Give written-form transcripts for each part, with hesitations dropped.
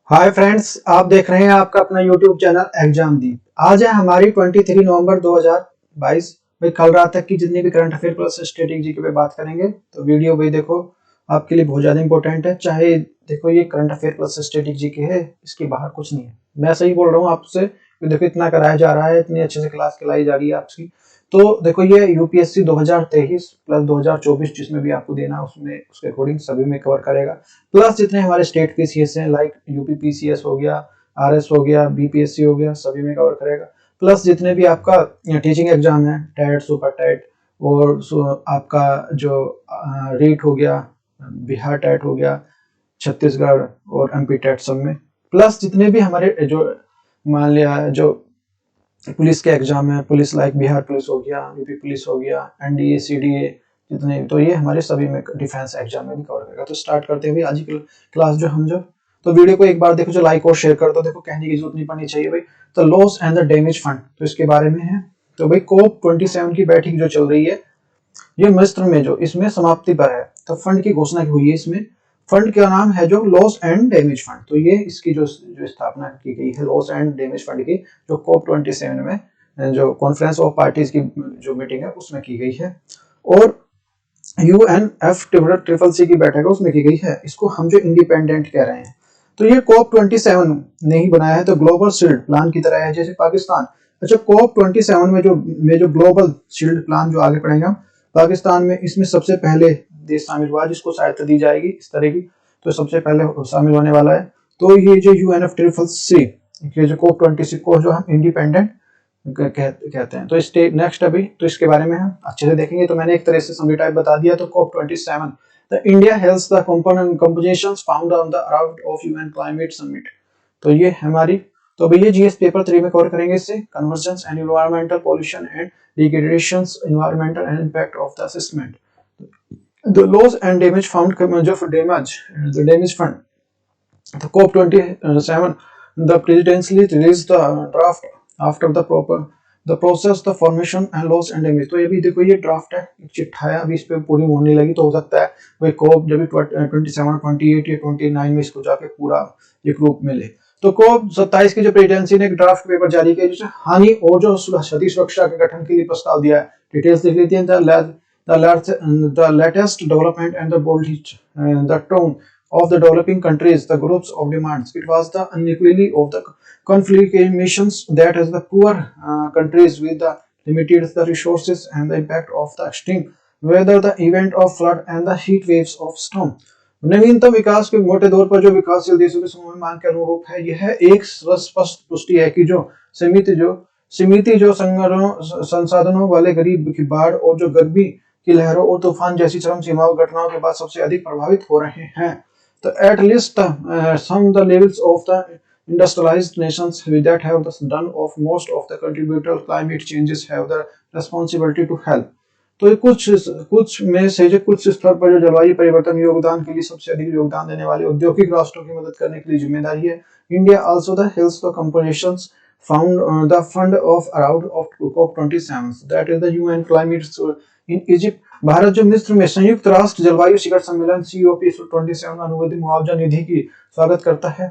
Hi friends, आप देख रहे हैं आपका अपना यूट्यूब चैनल एग्जाम दी। आज है हमारी 23 नवंबर 2022। भाई कल रात तक की जितनी भी करंट अफेयर प्लस स्ट्रेटेजी के पे बात करेंगे, तो वीडियो भाई देखो आपके लिए बहुत ज्यादा इंपॉर्टेंट है। चाहे देखो ये करंट अफेयर प्लस स्ट्रेटेजी के है, इसके बाहर कुछ नहीं है। मैं सही बोल रहा हूँ आपसे, देखो इतना कराया जा रहा है, इतनी अच्छे से क्लास खिलाई जा रही है आपकी। तो देखो ये यूपीएससी 2023 प्लस 2024 जिसमें भी आपको देना उसमें उसके अकॉर्डिंग सभी में कवर करेगा। प्लस जितने हमारे स्टेट पीसीएस हैं लाइक यूपी पीसीएस हो गया, आरएस हो गया, बीपीएससी हो गया, सभी में कवर करेगा। प्लस जितने भी आपका टीचिंग एग्जाम है, टेट, सुपर टेट और आपका जो रीट हो गया, बिहार टेट हो गया, छत्तीसगढ़ और एमपी टेट सब में। प्लस जितने भी हमारे जो मान लिया जो पुलिस के एग्जाम है, पुलिस लाइक बिहार पुलिस हो गया, यूपी पुलिस हो गया, एनडीए सीडीए जितने, तो ये हमारे सभी में डिफेंस एग्जाम में भी कवर करेगा। तो स्टार्ट करते हैं आज की क्लास जो तो वीडियो को एक बार देखो, जो लाइक और शेयर कर दो। देखो कहने की जरूरत नहीं पड़नी चाहिए भाई। तो loss and the damage fund, तो इसके बारे में है। तो भाई कोप 27 की बैठक जो चल रही है, ये मिस्र में जो इसमें समाप्ति पर है। तो फंड की घोषणा हुई है इसमें। फंड का नाम है जो लॉस एंड डैमेज फंड। तो ये इसकी जो स्थापना की गई है लॉस एंड डैमेज फंड की, जो कोप 27 में जो कॉन्फ्रेंस ऑफ पार्टीज की जो मीटिंग है उसमें की गई है। और UNFCCC की बैठक है उसमें की गई है। इसको हम जो इंडिपेंडेंट कह रहे हैं। तो ये कोप 27 ने ही बनाया है। तो ग्लोबल शील्ड प्लान की तरह है जैसे पाकिस्तान। अच्छा, कोप 27 में जो ग्लोबल शील्ड प्लान जो आगे पढ़ेंगे हम, पाकिस्तान में इसमें सबसे पहले देश शामिल हुआ जिसको सहायता दी जाएगी इस तरह की। तो सबसे पहले शामिल होने वाला है। तो ये जो UNFCCC ये जो कोप 26 को जो हम इंडिपेंडेंट कहते हैं। तो स्टेट नेक्स्ट अभी तो इसके बारे में हम अच्छे से देखेंगे। तो मैंने एक तरह से समरी टाइप बता दिया। तो COP 27 the India hails the compositions found on the route of UN climate summit. तो ये हमारी, तो अभी ये जीएस पेपर 3 में कवर करेंगे इससे। Convergence and environmental pollution and डिग्रेडेशंस, environmental and impact of the assessment, the loss and damage found the damage fund. The COP27, the presidency released the draft after the process, the formation and loss and damage। तो ये भी देखो ये draft है, एक चिट्ठा है, अभी इस पे पूरी होने लगी। तो हो सकता है भाई कोप जब 27, 28 या 29 में इसको जाके पूरा एक रूप मिले। तो कोप 27 की जो प्रेसिडेंसी ने एक ड्राफ्ट पेपर जारी किया जिसमें हानि और जो क्षति सुरक्षा के गठन के लिए प्रस्ताव दिया है। डिटेल्स देख लेते हैं। The latest development and the tone of the developing countries, the groups of demands. It was the inequality of the conflictuations that as the poor countries with the limited the resources and the impact of the extreme weather, the event of flood and the heat waves of storm। नवीनतम विकास के मोटे तौर पर जो विकासशील देशों के समूह में मांग के अनुरूप है, यह एक स्पष्ट पुष्टि है कि जो सीमित संसाधनों वाले गरीब की बाढ़ और जो गर्मी की लहरों और तूफान जैसी चरम सीमाओं घटनाओं के बाद सबसे अधिक प्रभावित हो रहे हैं। तो at least some the levels of the industrialized nations that have done of most of the contributor climate changes have the responsibility to help। तो कुछ में से जो कुछ स्तर पर जो जलवायु परिवर्तन योगदान के लिए सबसे अधिक योगदान देने वाले औद्योगिक राष्ट्रों की मदद करने के लिए जिम्मेदारी है। India also the hails the compositions found the fund of around of COP27, that is the UN climate in Egypt। Bharat जो मिस्र में संयुक्त राष्ट्र जलवायु शिखर सम्मेलन COP27 अनुबंधित मुआवजा निधि की स्वागत करता है।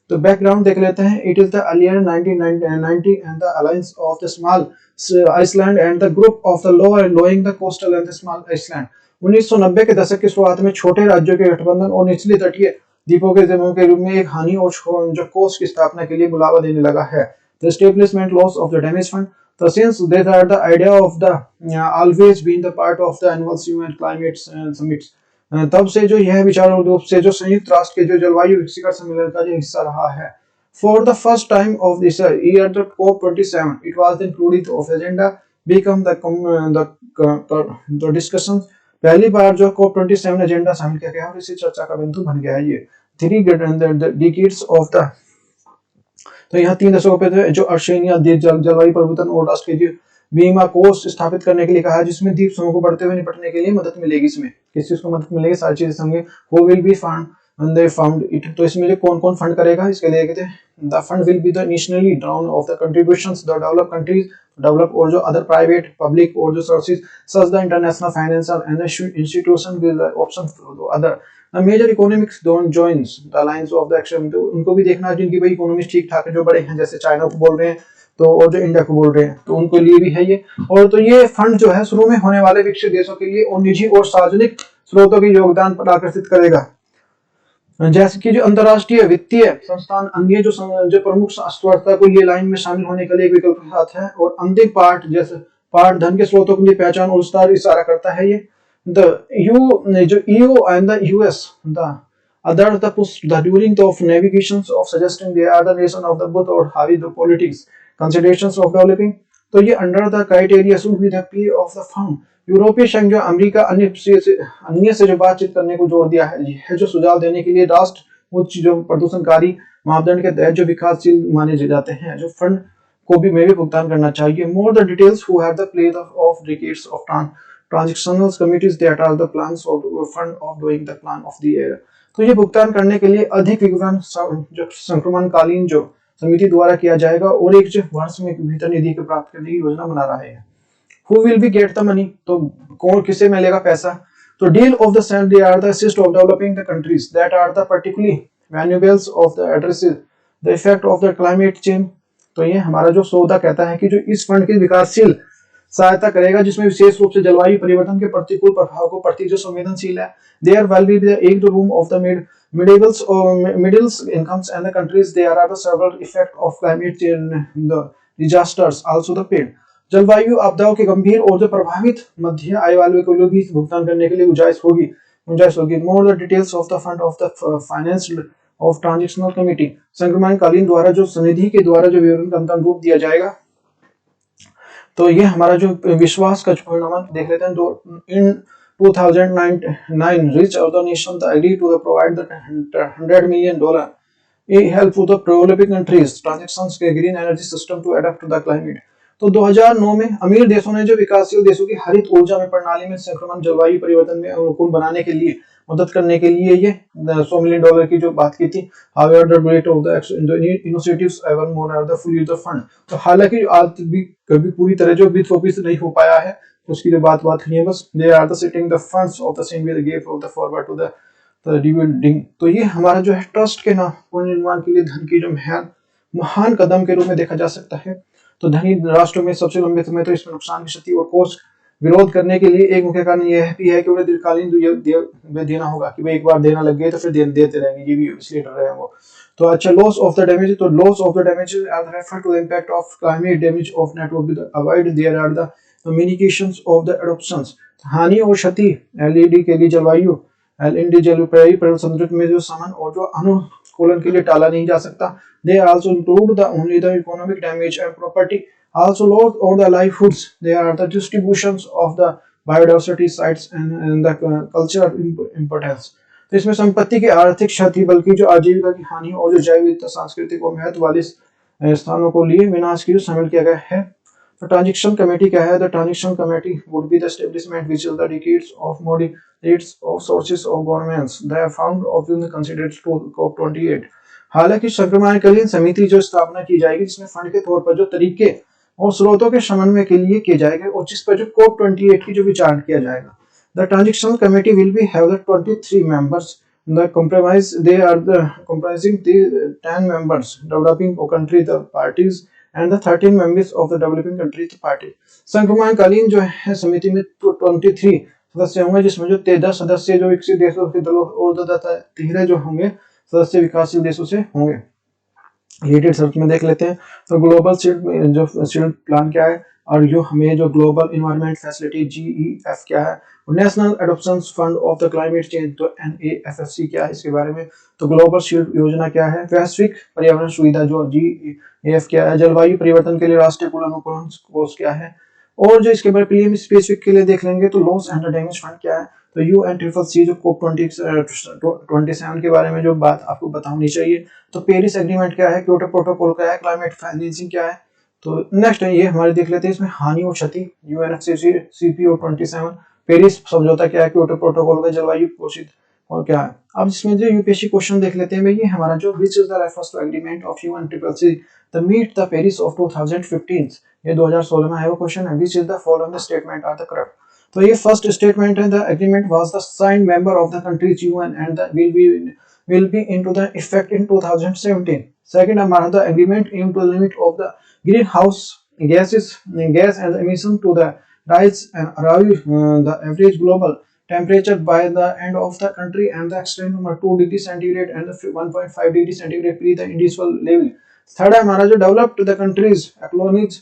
तो बैकग्राउंड देख लेते हैं। It is the earlier 1990 and the alliance of the small island and the group of the lower lowing the coastal and the small island. 1990 के दशक की शुरुआत में छोटे राज्यों के गठबंधन और निचली तटीय द्वीपों के समूह के रूप में एक हानि और जो कोष की स्थापना के लिए बुलावा देने लगा है। The establishment loss of the damage fund। So since these are the idea of the always been the part of the annual UN climate summits। तब से जो यह विचारों रूप से जो संयुक्त राष्ट्र के जो जलवायु शिखर सम्मेलन का जो हिस्सा रहा है। For the first time of this year the COP27 it was included of agenda become the discussion। पहली बार जो COP27 एजेंडा शामिल किया गया और इसी चर्चा का बिंदु बन गया है। ये 3 decades of the, तो यहाँ 3 दशकों पे जो अर्शेनिया जलवायु परिवर्तन और राष्ट्र के बीमा कोष स्थापित करने के लिए कहा है, जिसमें द्वीप समूह को बढ़ते हुए निपटने के लिए मदद मिलेगी। इसमें किस चीज को मदद मिलेगी, सारी चीजें समझे। Who will be fund they found it. तो इसमें जो कौन कौन फंड करेगा इसके लिए कहते हैं the fund will be the initially drawn off the contributions the develop countries develop और जो अदर प्राइवेट पब्लिक और जो sources such the international financial and institution will option other major economics don't joins the alliance of the action, तो उनको भी देखना जिनकी भाई इकोनॉमी ठीक ठाक है, जो बड़े हैं, जैसे चाइना को बोल रहे हैं तो, और जो इंडिया को बोल रहे हैं, तो उनके लिए भी है ये। और तो ये फंड जो है शुरू में होने वाले विकसित देशों के लिए और निजी और सार्वजनिक स्रोतों के योगदान पर आकर्षित करेगा, जैसे कि जो अंतरराष्ट्रीय वित्तीय संस्थान अन्य जो प्रमुख अर्थव्यवस्था को ये लाइन में शामिल होने के लिए एक विकल्प के साथ है। और अंतिम पार्ट जैसे पार्ट धन के स्रोतों की पहचान और विस्तार इशारा करता है ये। द यू जो EU and the US the other the push the during of navigations of suggesting they are the nation of the both or how the politics considerations of developing, तो ये under the criteria should be the P of the fund. यूरोपीय संघ जो America अन्य से जो बातचीत करने को जोड़ दिया है जो सुझाव देने के लिए राष्ट्र उच्च जो प्रदूषणकारी मापदंड के तहत जो विकासशील माने जाते हैं, जो फंड को भी में भी भुगतान करना चाहिए। More the details who have the play of decades of transitional committees that are the plans of fund of doing the plan of the year, तो ये भुगतान करने के लिए अधिक विवरण जो संक्रमणकालीन जो समिति द्वारा किया जाएगा और एक जो वर्ष में भीतर निधि को प्राप्त करने की योजना बना रहा है। Who will be get the money, तो कौन किसे मिलेगा पैसा, तो deal of the same they are the assist of developing the countries that are the particularly vulnerables of the addresses the effect of the climate change, तो ये हमारा जो सौदा कहता है कि जो इस फंड की विकासशील सहायता करेगा जिसमें विशेष रूप से जलवायु परिवर्तन के प्रतिकूल प्रभाव को प्रति जो संवेदनशील है। There will be the एक room of the middles or middle incomes and the countries there are the several effect of climate change the disasters also the paid, जलवायु आपदाओं के गंभीर और जो प्रभावित मध्य आय वाले को भी भुगतान करने के लिए गुंजाइश होगी। More the details of the fund of the finance of transitional committee, संक्रमणकालीन द्वारा जो निधि के द्वारा जो विवरण का अंतिम रूप दिया जाएगा, तो ये हमारा जो विश्वास का परिणाम देख लेते हैं। तो in 2009 rich of the nation agree to provide the $100 million help to the developing countries transactions के green energy system to adopt to the climate, तो 2009 में अमीर देशों ने जो विकासशील देशों की हरित ऊर्जा में प्रणाली में संक्रमण जलवायु परिवर्तन में अनुकूल बनाने के लिए मदद करने के लिए ये $100 million की जो बात की थी। However, the rate of the initiatives ever more are the fully the fund, तो हालांकि आज भी कभी पूरी तरह जो वित्त ऑफिस नहीं हो पाया है, उसकी जो बात नहीं है, बस they are the setting the funds of the same way the gave of the forward to the rebuilding, तो ये हमारा जो है ट्रस्ट के पुनर्निर्माण के लिए धन की जो महान कदम के रूप में देखा जा सकता है। तो धनी राष्ट्रों में सबसे लंबे समय तो इसमें नुकसान की क्षति और कोष विरोध करने के लिए एक मुख्य कारण यह भी है कि उन्हें दीर्घकालीन देना होगा, कि भाई एक बार देना लग गए तो फिर देते रहेंगे, ये भी इसलिए डर रहे हैं वो। तो अच्छा, लॉस ऑफ द डैमेज, तो loss of the damage are refer to the impact of climate damage of network avoid there are the communications of the adoptions, हानि और क्षति एलईडी के लिए जलवायु में जो सामान और जो अनुकूलन के लिए टाला नहीं जा सकता। They also include the only the economic damage and property, also loss or the livelihoods. They are the distributions of the biodiversity sites and the cultural importance. तो इसमें संपत्ति की आर्थिक क्षति, बल्कि जो आजीविका की हानि और जो जैव विविधता सांस्कृतिक और महत्व वाले स्थानों को लिए विनाश की शामिल किया गया है। तो ट्रांजिशन कमेटी क्या है? The transition committee would be the establishment which is the decades of moderates of sources of governments they are found often considered to COP28। हालांकि संक्रमणकालीन समिति जो स्थापना की जाएगी जिसमें फंड के तौर पर जो तरीके और स्रोतों के समन्वय के लिए किए जाएंगे और जिस पर जो COP28 की जो विचार किया जाएगा। The transitional committee will be have the 23 members, the compromise they are the comprising the 10 members developing country the parties and the 13 members of the developing country the party। संक्रमणकालीन जो है समिति में 23 सदस्य होंगे, जिसमें जो 13 सदस्य जो विकसित देशों के दलों और 13 जो होंगे सदस्य विकासशील देशों से होंगे। रिलेटेड सर्च में देख लेते हैं। तो ग्लोबल शील्ड प्लान क्या है, और जो हमें जो ग्लोबल इन्वायरमेंट फैसिलिटी GEF क्या है, national adoption fund of the climate change तो NAFFC क्या है इसके बारे में। तो ग्लोबल शील्ड योजना क्या है, वैश्विक पर्यावरण सुविधा जो GEF क्या है, जलवायु परिवर्तन के लिए राष्ट्रीय कुल अनुकूलन कोष क्या है, और जो इसके बारे में स्पेसिफिक के लिए देख लेंगे तो लॉस एंड डैमेज फंड क्या है। तो UNFCCC जो COP27 के बारे में जो बात आपको बतानी चाहिए। तो पेरिस एग्रीमेंट क्या है, क्योटो प्रोटोकॉल क्या है, क्लाइमेट फाइनेंसिंग क्या है। तो नेक्स्ट है ये हमारे देख लेते हैं इसमें हानि और क्षति, UNFCCC 27, पेरिस समझौता क्या है, क्योटो प्रोटोकॉल का जलवायु घोषित और क्या है। अब इसमें जो यूपीएससी क्वेश्चन देख लेते हैं, ये हमारा जो which is the reference to agreement of UNFCCC the meet the Paris of 2015, ये 2016 में है वो क्वेश्चन है। Which is the following statement are the correct. तो ये फर्स्ट स्टेटमेंट है, the agreement was the sign member of the countries UN and will be into the effect in 2017। Second हमारा the agreement aim to limit of the green house gas and emission to the rise and arrive the average global temperature by the end of the country and the extent number 2 degree centigrade and the 1.5 degree centigrade pre the industrial level। Third है हमारा जो developed the countries acknowledge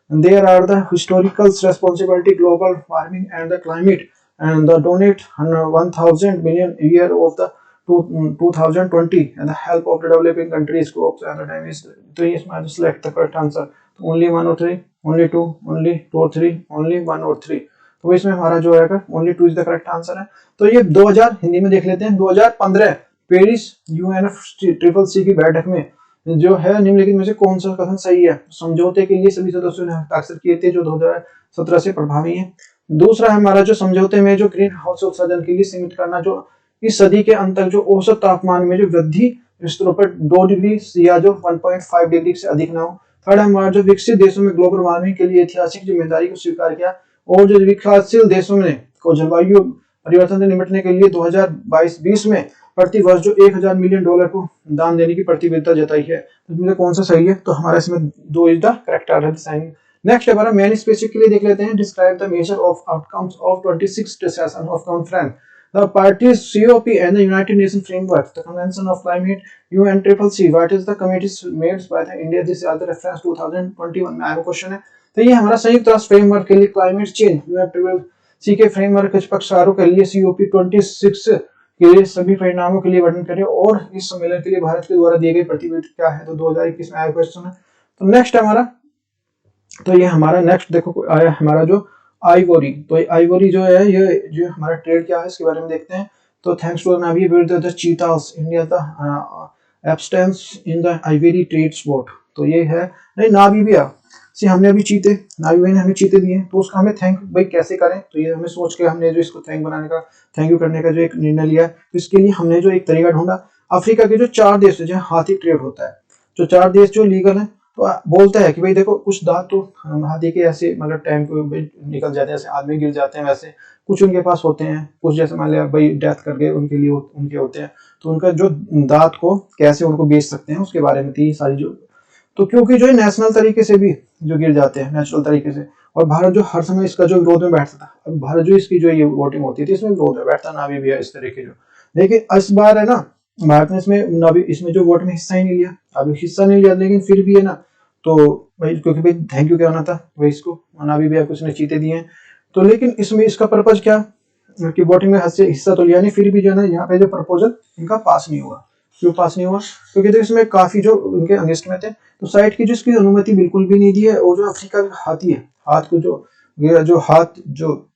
there are the historical responsibility global warming and the climate and the donate 1000 million a year of the 2020 and the help of the developing countries scopes and the damage। तो ये इसमें select the correct answer, तो only 1 or 3, only 2, only 2 or 3, only 1 or 3। तो इसमें हमारा जो है only 2 is the correct answer है। तो ये 2000 हिंदी में देख लेते हैं। 2015 पेरिस UNFCCC की बैठक में जो है निम्नलिखित में से कौन सा कथन सही है? समझौते के लिए सभी सदस्यों ने हस्ताक्षर किए थे जो 2017 से प्रभावी है। दूसरा है हमारा जो समझौते में जो ग्रीन हाउस उत्सर्जन के लिए सीमित करना, जो इस सदी के अंत तक जो औसत तापमान में जो वृद्धि स्तरों पर 2 डिग्री या जो 1.5 डिग्री से अधिक ना हो। थर्ड हमारा जो विकसित देशों में ग्लोबल वार्मिंग के लिए ऐतिहासिक जिम्मेदारी को स्वीकार किया और जो विकासशील देशों में को जलवायु परिवर्तन से निपटने के लिए 2022-20 में प्रति वर्ष जो $1000 मिलियन को दान देने की प्रतिबद्धता जताई है। तो इसमें कौन सा सही है? तो हमारा इसमें 2 is the correct answer. Next है हमारा मेन स्पेसिफिक के लिए देख लेते हैं। Describe the measure of outcomes of 26th session of conference the parties COP and the United Nations framework, the Convention of Climate, UNCCC, what is the committees made by the India, this is the reference 2021 में आया question है। तो ये हमारा संयुक्त राष्ट्र framework के लिए क्लाइमेट चेंज UNCCC के फ्रेमवर्क पक्षकारों के लिए COP 26 के लिए सभी परिणामों के लिए वर्णन करें और इस सम्मेलन के लिए भारत के द्वारा दिए गए प्रतिबद्धता क्या है? तो 2021 में आया क्वेश्चन है। तो नेक्स्ट हमारा, तो ये हमारा नेक्स्ट देखो आया हमारा जो आइवोरी। तो आइवोरी जो है ये जो हमारा ट्रेड क्या है इसके बारे में देखते हैं। तो thanks to the cheetahs India the abstains in the ivory trade spot. तो ये है नहीं नामीबिया से हमने अभी चीते, नामीबिया ने हमें चीते दिए, तो उसका हमें थैंक भाई कैसे करें? तो ये हमें सोच के हमने जो इसको थैंक यू करने का जो एक निर्णय लिया है, तो इसके लिए हमने जो एक तरीका ढूंढा। अफ्रीका के जो 4 देश है जहाँ हाथी ट्रेड होता है, जो 4 देश जो लीगल है, तो बोलता है कि भाई देखो कुछ दांत तो हाथी के ऐसे मतलब टाइम को निकल जाते हैं, जैसे आदमी गिर जाते हैं वैसे कुछ उनके पास होते हैं, कुछ जैसे मान लिया भाई डेथ कर गए उनके लिए उनके होते हैं, तो उनका जो दांत को कैसे उनको बेच सकते हैं उसके बारे में थी सारी जो। तो क्योंकि जो नेशनल तरीके से भी जो गिर जाते हैं नेचुरल तरीके से, और भारत जो हर समय इसका जो विरोध में बैठता था, अब भारत जो इसकी जो ये वोटिंग होती थी इसमें विरोध में बैठता नामीबिया इस तरीके जो। लेकिन इस बार है ना भारत ने इसमें जो वोट में हिस्सा ही नहीं लिया, अभी हिस्सा नहीं लिया, लेकिन फिर भी है ना, तो भाई क्योंकि भाई थैंक यू क्या होना था, भाई इसको नामीबिया को उसने चीते दिए हैं। तो लेकिन इसमें इसका पर्पज क्या कि वोटिंग में हिस्सा तो लिया नहीं, फिर भी जो है ना यहाँ पे जो प्रपोजल इनका पास नहीं हुआ। क्यों पास नहीं हुआ? क्योंकि तो इसमें काफी जो उनके अगेंस्ट में थे, तो साइड की जो इसकी अनुमति बिल्कुल भी नहीं दी है। और जो अफ्रीका का हाथी है, हाथ को जो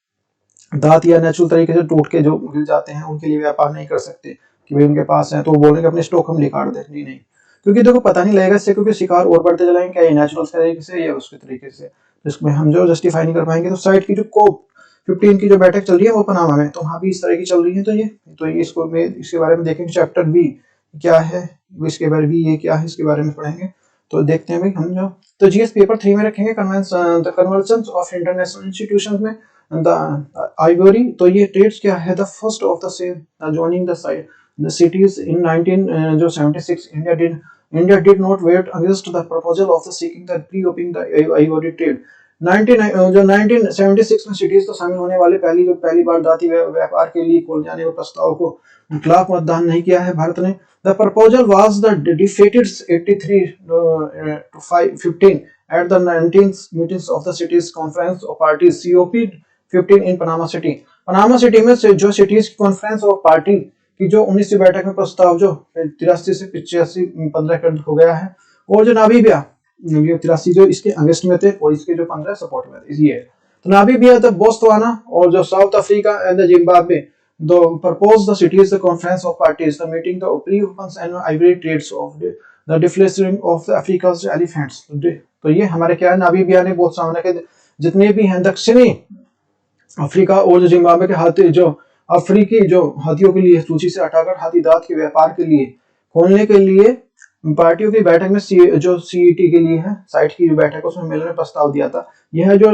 दांत या नेचुरल तरीके से टूट के जो गिर जाते हैं उनके लिए व्यापार नहीं कर सकते कि भाई उनके पास है, तो वो बोलेंगे अपने स्टॉक हम निकाल दे, नहीं, क्योंकि देखो पता नहीं लगेगा इससे, क्योंकि शिकार और बढ़ते चलाएंगे क्या ये नेचुरल तरीके से या उसके तरीके से, इसमें हम जो जस्टिफाई नहीं कर पाएंगे। तो साइड की जो COP 15 की जो बैठक चल रही है वो पनामा में, तो वहाँ भी इस तरह की चल रही है। तो ये इसको इसके बारे में देखेंगे। चैप्टर बी क्या है, इसके बारे में ये क्या है इसके बारे में पढ़ेंगे। तो देखते हैं भाई हम जो तो जीएस पेपर 3 में रखेंगे the convergence of international institutions में द आइवरी। तो ये ट्रेड्स क्या है? The first of the same joining the cities in 1976 India did not wait against the proposal of the seeking the pre-opening the ivory trade। 1976 में cities तो शामिल होने वाले पहली बार दाती व्यापार के लिए खोल जाने के प्रस्ताव को खिलाफ मतदान नहीं किया है भारत ने। The proposal was the defeated 83 to 15 at the 19th meetings of the cities conference of parties COP 15 in Panama City। Panama city में जो सिटीज कॉन्फ्रेंस ऑफ पार्टी की जो 19वीं बैठक में प्रस्ताव जो 83 से 85 15 हो गया है, और जो नामीबिया 83 जो इसके अगेंस्ट में थे और इसके जो 15 सपोर्ट में थे, इसी है। तो नामीबिया द बोत्सवाना और जो south Africa and the Zimbabwe the propose the cities the conference of parties the meeting the pre-opens and ivory trades of the deflation of the Africa's elephants। तो ये हमारे क्या है, नामीबिया ने Botswana के जितने भी हैं दक्षिणी अफ्रीका और जो जिम्बाब्वे के हाथी जो अफ्रीकी जो हाथियों के लिए सूची से हटाकर हाथी दांत के व्यापार के लिए खोलने के लिए पार्टियों की बैठक में जो सीईटी के लिए है साइट की जो बैठक उसमें मिलने प्रस्ताव दिया था। यह जो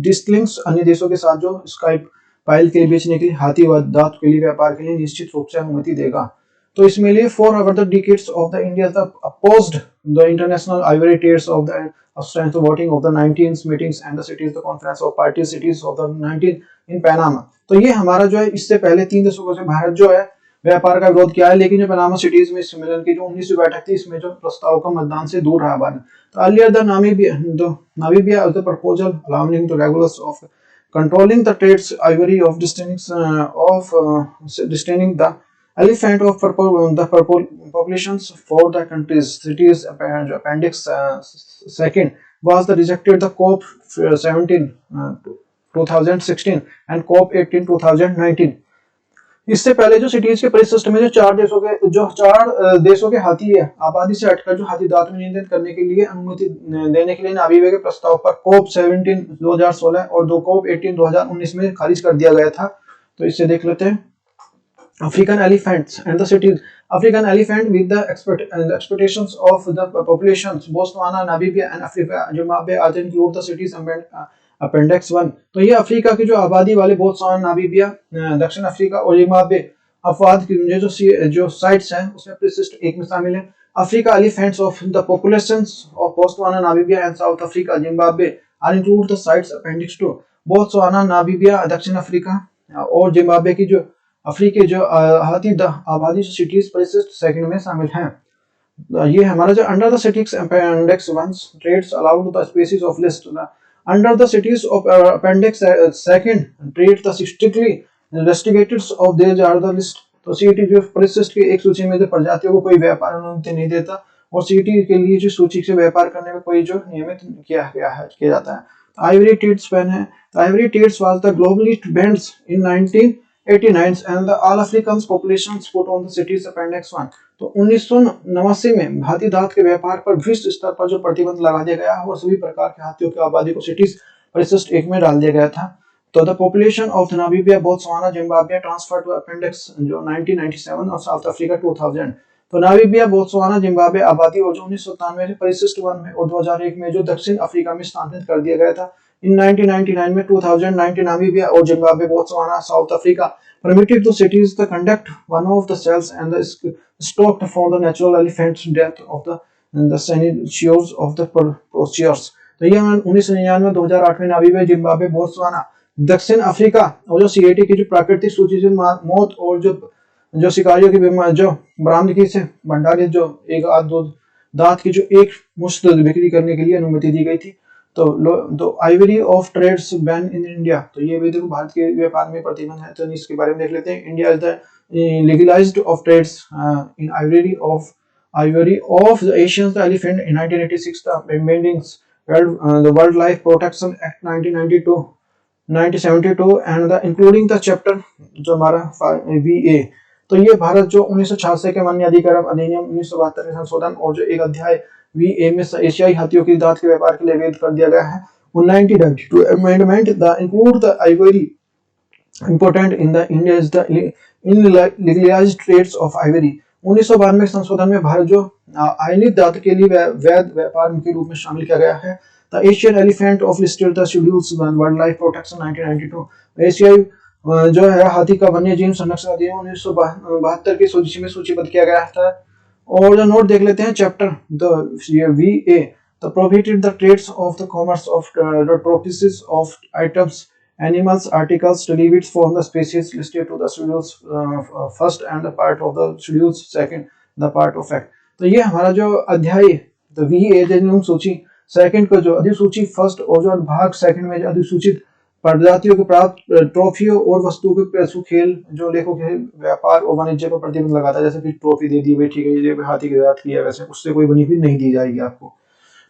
डिस्टिंग्स अन्य देशों के साथ जो स्काइप पाइल के लिए बेचने के लिए हाथी व दांत के लिए व्यापार के लिए निश्चित रूप से अनुमति देगा। तो इसमें लिए for over the decades of the India opposed the international ivory trades of the strength voting of the 19 meetings and the cities the conference of party cities of the 19 in Panama। तो ये हमारा जो है इससे पहले 3 देशों से भारत जो है व्यापार का विरोध किया है, लेकिन जो पनामा सिटीज में सम्मेलन की जो 19वीं बैठक थी इसमें जो प्रस्ताव का मतदान से दूर रहा भारत। तो earlier the Namibia the proposal allowing the regulars of controlling the trades ivory of distinguishing the elephant of the populations for the countries cities appendix second was the rejected the COP 17 2016 and COP 18 2019। इससे पहले जो cities के परिशिष्ट में जो चार देशों के हाथी है आबादी से हटकर जो हाथी दांत में नियंत्रित करने के लिए अनुमति देने के लिए नामीबिया के प्रस्ताव पर कोप 17 2016 और दो कोप 18 2019 में खारिज कर दिया गया था। तो इससे देख लेते हैं African elephants and the cities. African elephant with the expectations of the populations Botswana, Namibia and Africa Zimbabwe are include the cities appendix 1। तो ये अफ्रीका की जो आबादी वाले बोत्सवाना, नामीबिया, दक्षिण अफ्रीका और जिम्बाब्वे अफवाद की जो साइट्स हैं उसमें परिशिष्ट 1 में शामिल है। Africa elephants of the populations of Botswana, Namibia and South Africa Zimbabwe are include the CITES appendix 2। Botswana, Namibia, दक्षिण अफ्रीका और जिम्बाब्वे की जो अफ्रीकी जो हाथी आबादी सिटीज परिशिष्ट सेकंड में शामिल हैं। ये हमारा जो under the CITES appendix 1 trades allowed the species of list under the CITES of appendix second trade the strictly restricted of there are the list. तो सीईटी जो परिशिष्ट की एक सूची में जो प्रजातियों को कोई व्यापार अनुमति नहीं देता और सीईटी के लिए जो सूची से व्यापार करने में कोई जो नियमित किया जाता है। आइवरी ट्रेड्स बैन है। Ivory trades was the globally banned in 1989 and the all Africans populations put on the cities appendix 1। तो 1989 में हाथी दांत के व्यापार पर विश्व स्तर पर जो प्रतिबंध लगा दिया गया और सभी प्रकार के हाथियों की आबादी को सिटीज परिशिष्ट 1 में डाल दिया गया था। तो the population of Namibia, Botswana, Zimbabwe transfer to appendix जो 1997 और साउथ अफ्रीका 2000। तो नामीबिया, बोत्सवाना, जिम्बाब्वे आबादी और जो 1997 में परिशिष्ट 1 में और 2001 में जो दक्षिण अफ्रीका में स्थानांतरित कर दिया गया था। In 1999 में 2019 नामीबिया और Zimbabwe, Botswana, south Africa permitted the cities to conduct one of the cells and the stocked for the natural elephant death of the seizures of the procedures। तो ये 1999 2008 में नामीबिया, जिम्बाब्वे, बोत्सवाना, दक्षिण Africa और जो CAT की जो प्राकृतिक सूची से मौत और जो शिकारियों की जो बरामदगी से भंडारित जो एक आध दो दांत की जो एक मुश्त बिक्री करने के लिए अनुमति दी गई थी। तो ivory of trades ban in India. तो ये भी देखो भारत के व्यापार में प्रतिबंध है। तो इसके बारे में देख लेते हैं। India is the legalized of trades in ivory of the Asian elephant in 1986 the amendments the wild life protection act 1972 and the including the chapter जो हमारा वीए। तो ये भारत जो 1966 के वन्य अधिकार अधिनियम 1972 के संशोधन और जो एक अध्याय वीए में एशियाई हाथियों की दांत के व्यापार के लिए वैध कर दिया गया है। 1992 amendment the include the ivory important in the India is the illegalized trades of ivory। 1992 के संशोधन में भारत जो आयनित दांत के लिए वैध व्यापार के रूप में शामिल किया गया है। The Asian elephant of listed the schedules wildlife protection 1992। एशियाई जो है हाथी का वन्य जीव संरक्षण अधिनियम 1972 की सूची में सूचीबद्ध किया गया था। और जो नोट देख लेते हैं chapter the VA the prohibited the trades of the commerce of the trophies of items animals articles derivatives from the species listed to the schedules first and the part of the schedules second the part of act. तो ये हमारा जो अध्याय the वीए अधिनियम सूची second का जो अधिसूची first और जो भाग सेकंड में जो अधिसूचित प्रजातियों को प्राप्त ट्रॉफियों और वस्तुओं के पैसों खेल जो लेखों के व्यापार और वाणिज्य पर प्रतिबंध लगाता है। जैसे कि ट्रॉफी दे दी भाई ठीक है ये हाथी के दांत की है वैसे उससे कोई बेनिफिट नहीं दी जाएगी आपको।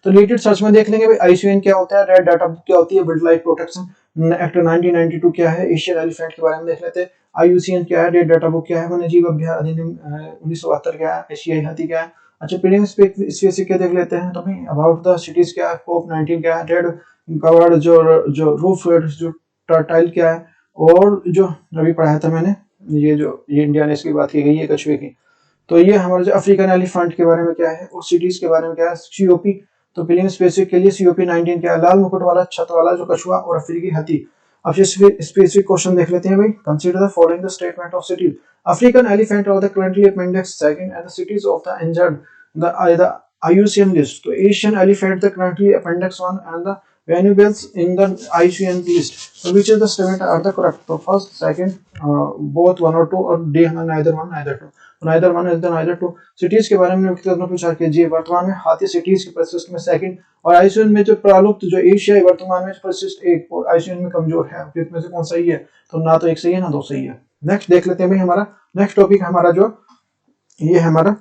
तो रिलेटेड सर्च में देख लेंगे भाई आईसीएन क्या होता है, रेड डाटा बुक क्या होती है, वाइल्ड लाइफ प्रोटेक्शन एक्ट 1992 क्या है, एशियन एलिफेंट के बारे में देख लेते हैं। आईयूसीएन क्या है, रेड डाटा बुक क्या है, वन्य जीव अभ्यारण्य अधिनियम 1972 क्या है, एशियाई हाथी क्या है। अच्छा प्रीलिम्स स्पेसिफिक क्या देख लेते हैं। तो भाई अबाउट द सिटीज क्या है, कोप 19 क्या है, रेड कवर्ड जो रूफ जो टर्टाइल क्या है और जो अभी पढ़ाया था मैंने ये इंडिया ने इसकी बात की गई है कछुए की। तो ये हमारा जो अफ्रीकन एलिफेंट के बारे में क्या है और सिटीज के बारे में क्या है, सीओपी। तो फिलिंग स्पेसिफिक के लिए सीओपी 19 क्या है, लाल मुकुट वाला छत वाला जो कछुआ और अफ्रीकी हाथी। अब स्पेसिफिक क्वेश्चन देख लेते हैं भाई। Consider the following the statement of CITES. African elephant are the currently appendix second and the CITES of the injured the IUCN list. तो Asian elephant the currently appendix 1 and the valuables in the IUCN list. So which is the statement are the correct? So first, second, both one or two, और D हमें neither one neither two. So neither one is the neither two. Cities के बारे में कितना पूछा कि जी वर्तमान में हाथी सिटीज के प्रशिष्ट में सेकंड और आईसीएन में जो प्रालुप्त जो एशिया वर्तमान में प्रशिष्ट एक और आईसीएन में कमजोर है, इसमें से कौन सही है? तो ना तो एक सही है ना दो सही है। नेक्स्ट देख लेते हैं भाई। हमारा नेक्स्ट टॉपिक हमारा जो ये हमारा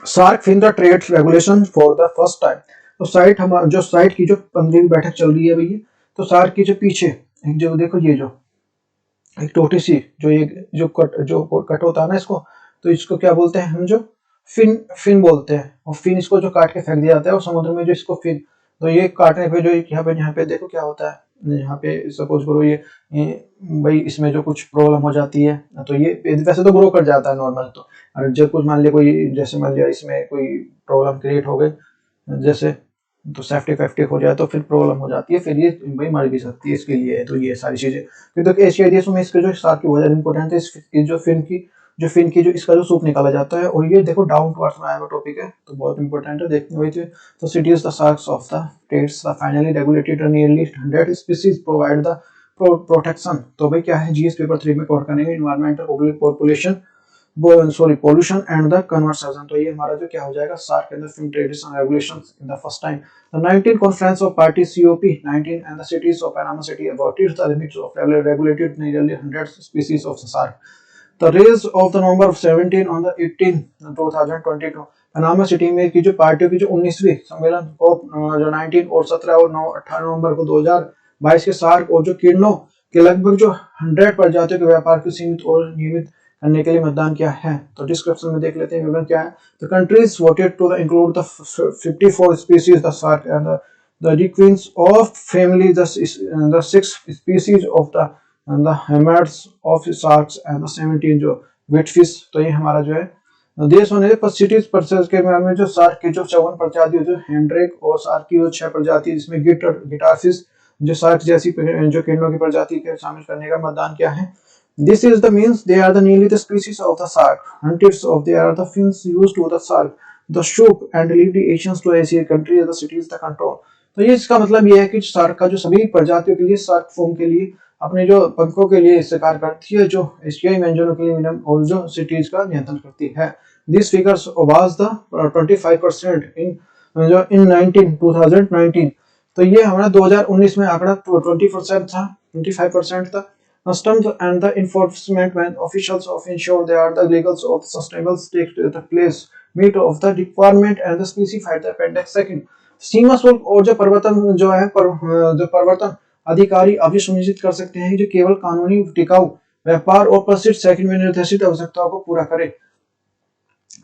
shark fin the trade regulation for the first time. तो साइट हमारा जो साइट की जो 15वीं बैठक चल रही है भैया, तो सार्क की जो पीछे एक जो देखो ये जो एक टोटी सी जो ये जो कट होता है ना इसको, तो इसको क्या बोलते हैं हम? जो फिन बोलते हैं। और फिन इसको जो काट के फेंक दिया जाता है और समुद्र में जो इसको फिन, तो ये काटने पे जो यहाँ पे देखो क्या होता है, यहाँ पे सपोज करो ये भाई इसमें जो कुछ प्रॉब्लम हो जाती है तो ये वैसे तो ग्रो कर जाता है नॉर्मल, तो और जब कुछ मान लिया कोई जैसे मान लिया इसमें कोई प्रॉब्लम क्रिएट हो गई जैसे तो सेफ्टिक हो जाए तो फिर प्रॉब्लम हो जाती है, फिर ये भाई मर भी सकती है, इसके लिए तो ये सारी चीजें क्योंकि एशियाई देशों में इसके जो सार्क की बहुत ज्यादा इंपॉर्टेंट है। इसकी जो फिन की जो इसका जो सूप निकाला जाता है और ये देखो डाउन टू अर्थ में आया हुआ टॉपिक है तो बहुत इंपॉर्टेंट है देखने हुई थी। तो CITES the sharks of the trades the finally regulated nearly 100 species provide the protection. तो भाई क्या है जीएस पेपर 3 में कवर करेंगे environmental population pollution and the conservation। तो ये हमारा जो क्या हो जाएगा SAARC and the film tradition regulations in the first time the 19 conference of party COP19 and the cities of Panama City about the limits of regulated nearly 100 species of the shark। The raise of the number of 17 on the 18 2022 Panama city में की जो पार्टियों की जो 19वीं सम्मेलन COP जो 19 और 17 और 18 नवंबर को 2022 के सार्क और जो किरणों के लगभग जो 100 प्रजातियों के व्यापार को सीमित और नियमित करने के लिए मतदान किया है। तो डिस्क्रिप्शन में देख लेते हैं विवरण क्या है। The countries voted to include the 54 species the shark and the requins of family the 6 species of the hammers of sharks and the 17 जो wetfish। तो ये हमारा जो है देश होने सिटीज परसेस के बारे में जो सार्क की जो 54 प्रजाति जो हैंड्रेक और सार्क की जो 6 प्रजाति जिसमें गिटार फिश जो सार्क जैसी जो किरणों की प्रजाति के शामिल करने का मतदान किया है। This is the means they are the nearly the species of the shark. Hundreds of they are the fins used to the shark, the shoop and leave the Asians to Asia countries the cities the control। तो ये इसका मतलब ये है कि shark का जो सभी प्रजातियों के लिए शार्क फॉर्म के लिए अपने जो पंखों के लिए शिकार करती है, जो एशियाई व्यंजनों के लिए मिनम और जो सिटीज का नियंत्रण करती है। These figures was the 25% in 2019। तो ये हमारा 2019 में आंकड़ा 20% था, 25% था। Customs and the enforcement when officials of ensure they are the legals of sustainable take the place meet of the requirement and the specified the appendix second। सीमा शुल्क और जो परिवर्तन जो है जो परिवर्तन अधिकारी अभी सुनिश्चित कर सकते हैं जो केवल कानूनी टिकाऊ व्यापार और प्रशिक्षित सेकंड में निर्देशित आवश्यकताओं को पूरा करे।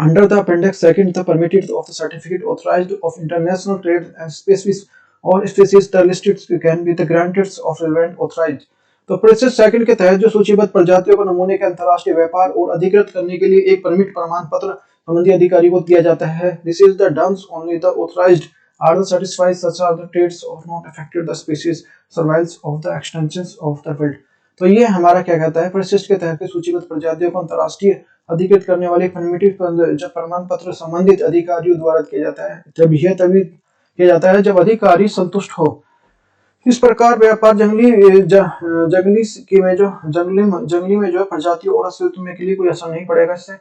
Under the appendix second the permitted of the certificate authorized of international trade and species or species the listed can be the granted of relevant authorized। तो प्रोसेस सेकंड के तहत जो सूचीबद्ध प्रजातियों को नमूने के अंतर्राष्ट्रीय व्यापार और अधिकृत करने के लिए एक परमिट प्रमाण पत्र संबंधी अधिकारी को दिया जाता है। This is the done only the authorized are the certified such are the trades of not affected the species survivals of the extensions of the field. तो ये हमारा क्या कहता है परिशिष्ट के तहत सूचीबद्ध प्रजातियों को अंतर्राष्ट्रीय अधिकृत करने वाले परमिट जब प्रमाण पत्र संबंधित अधिकारियों द्वारा किया जाता है जब यह तभी किया जाता है जब अधिकारी संतुष्ट हो। इस प्रकार व्यापार जंगली में जो प्रजातियों और अस्तित्व में के लिए कोई असर नहीं पड़ेगा इससे।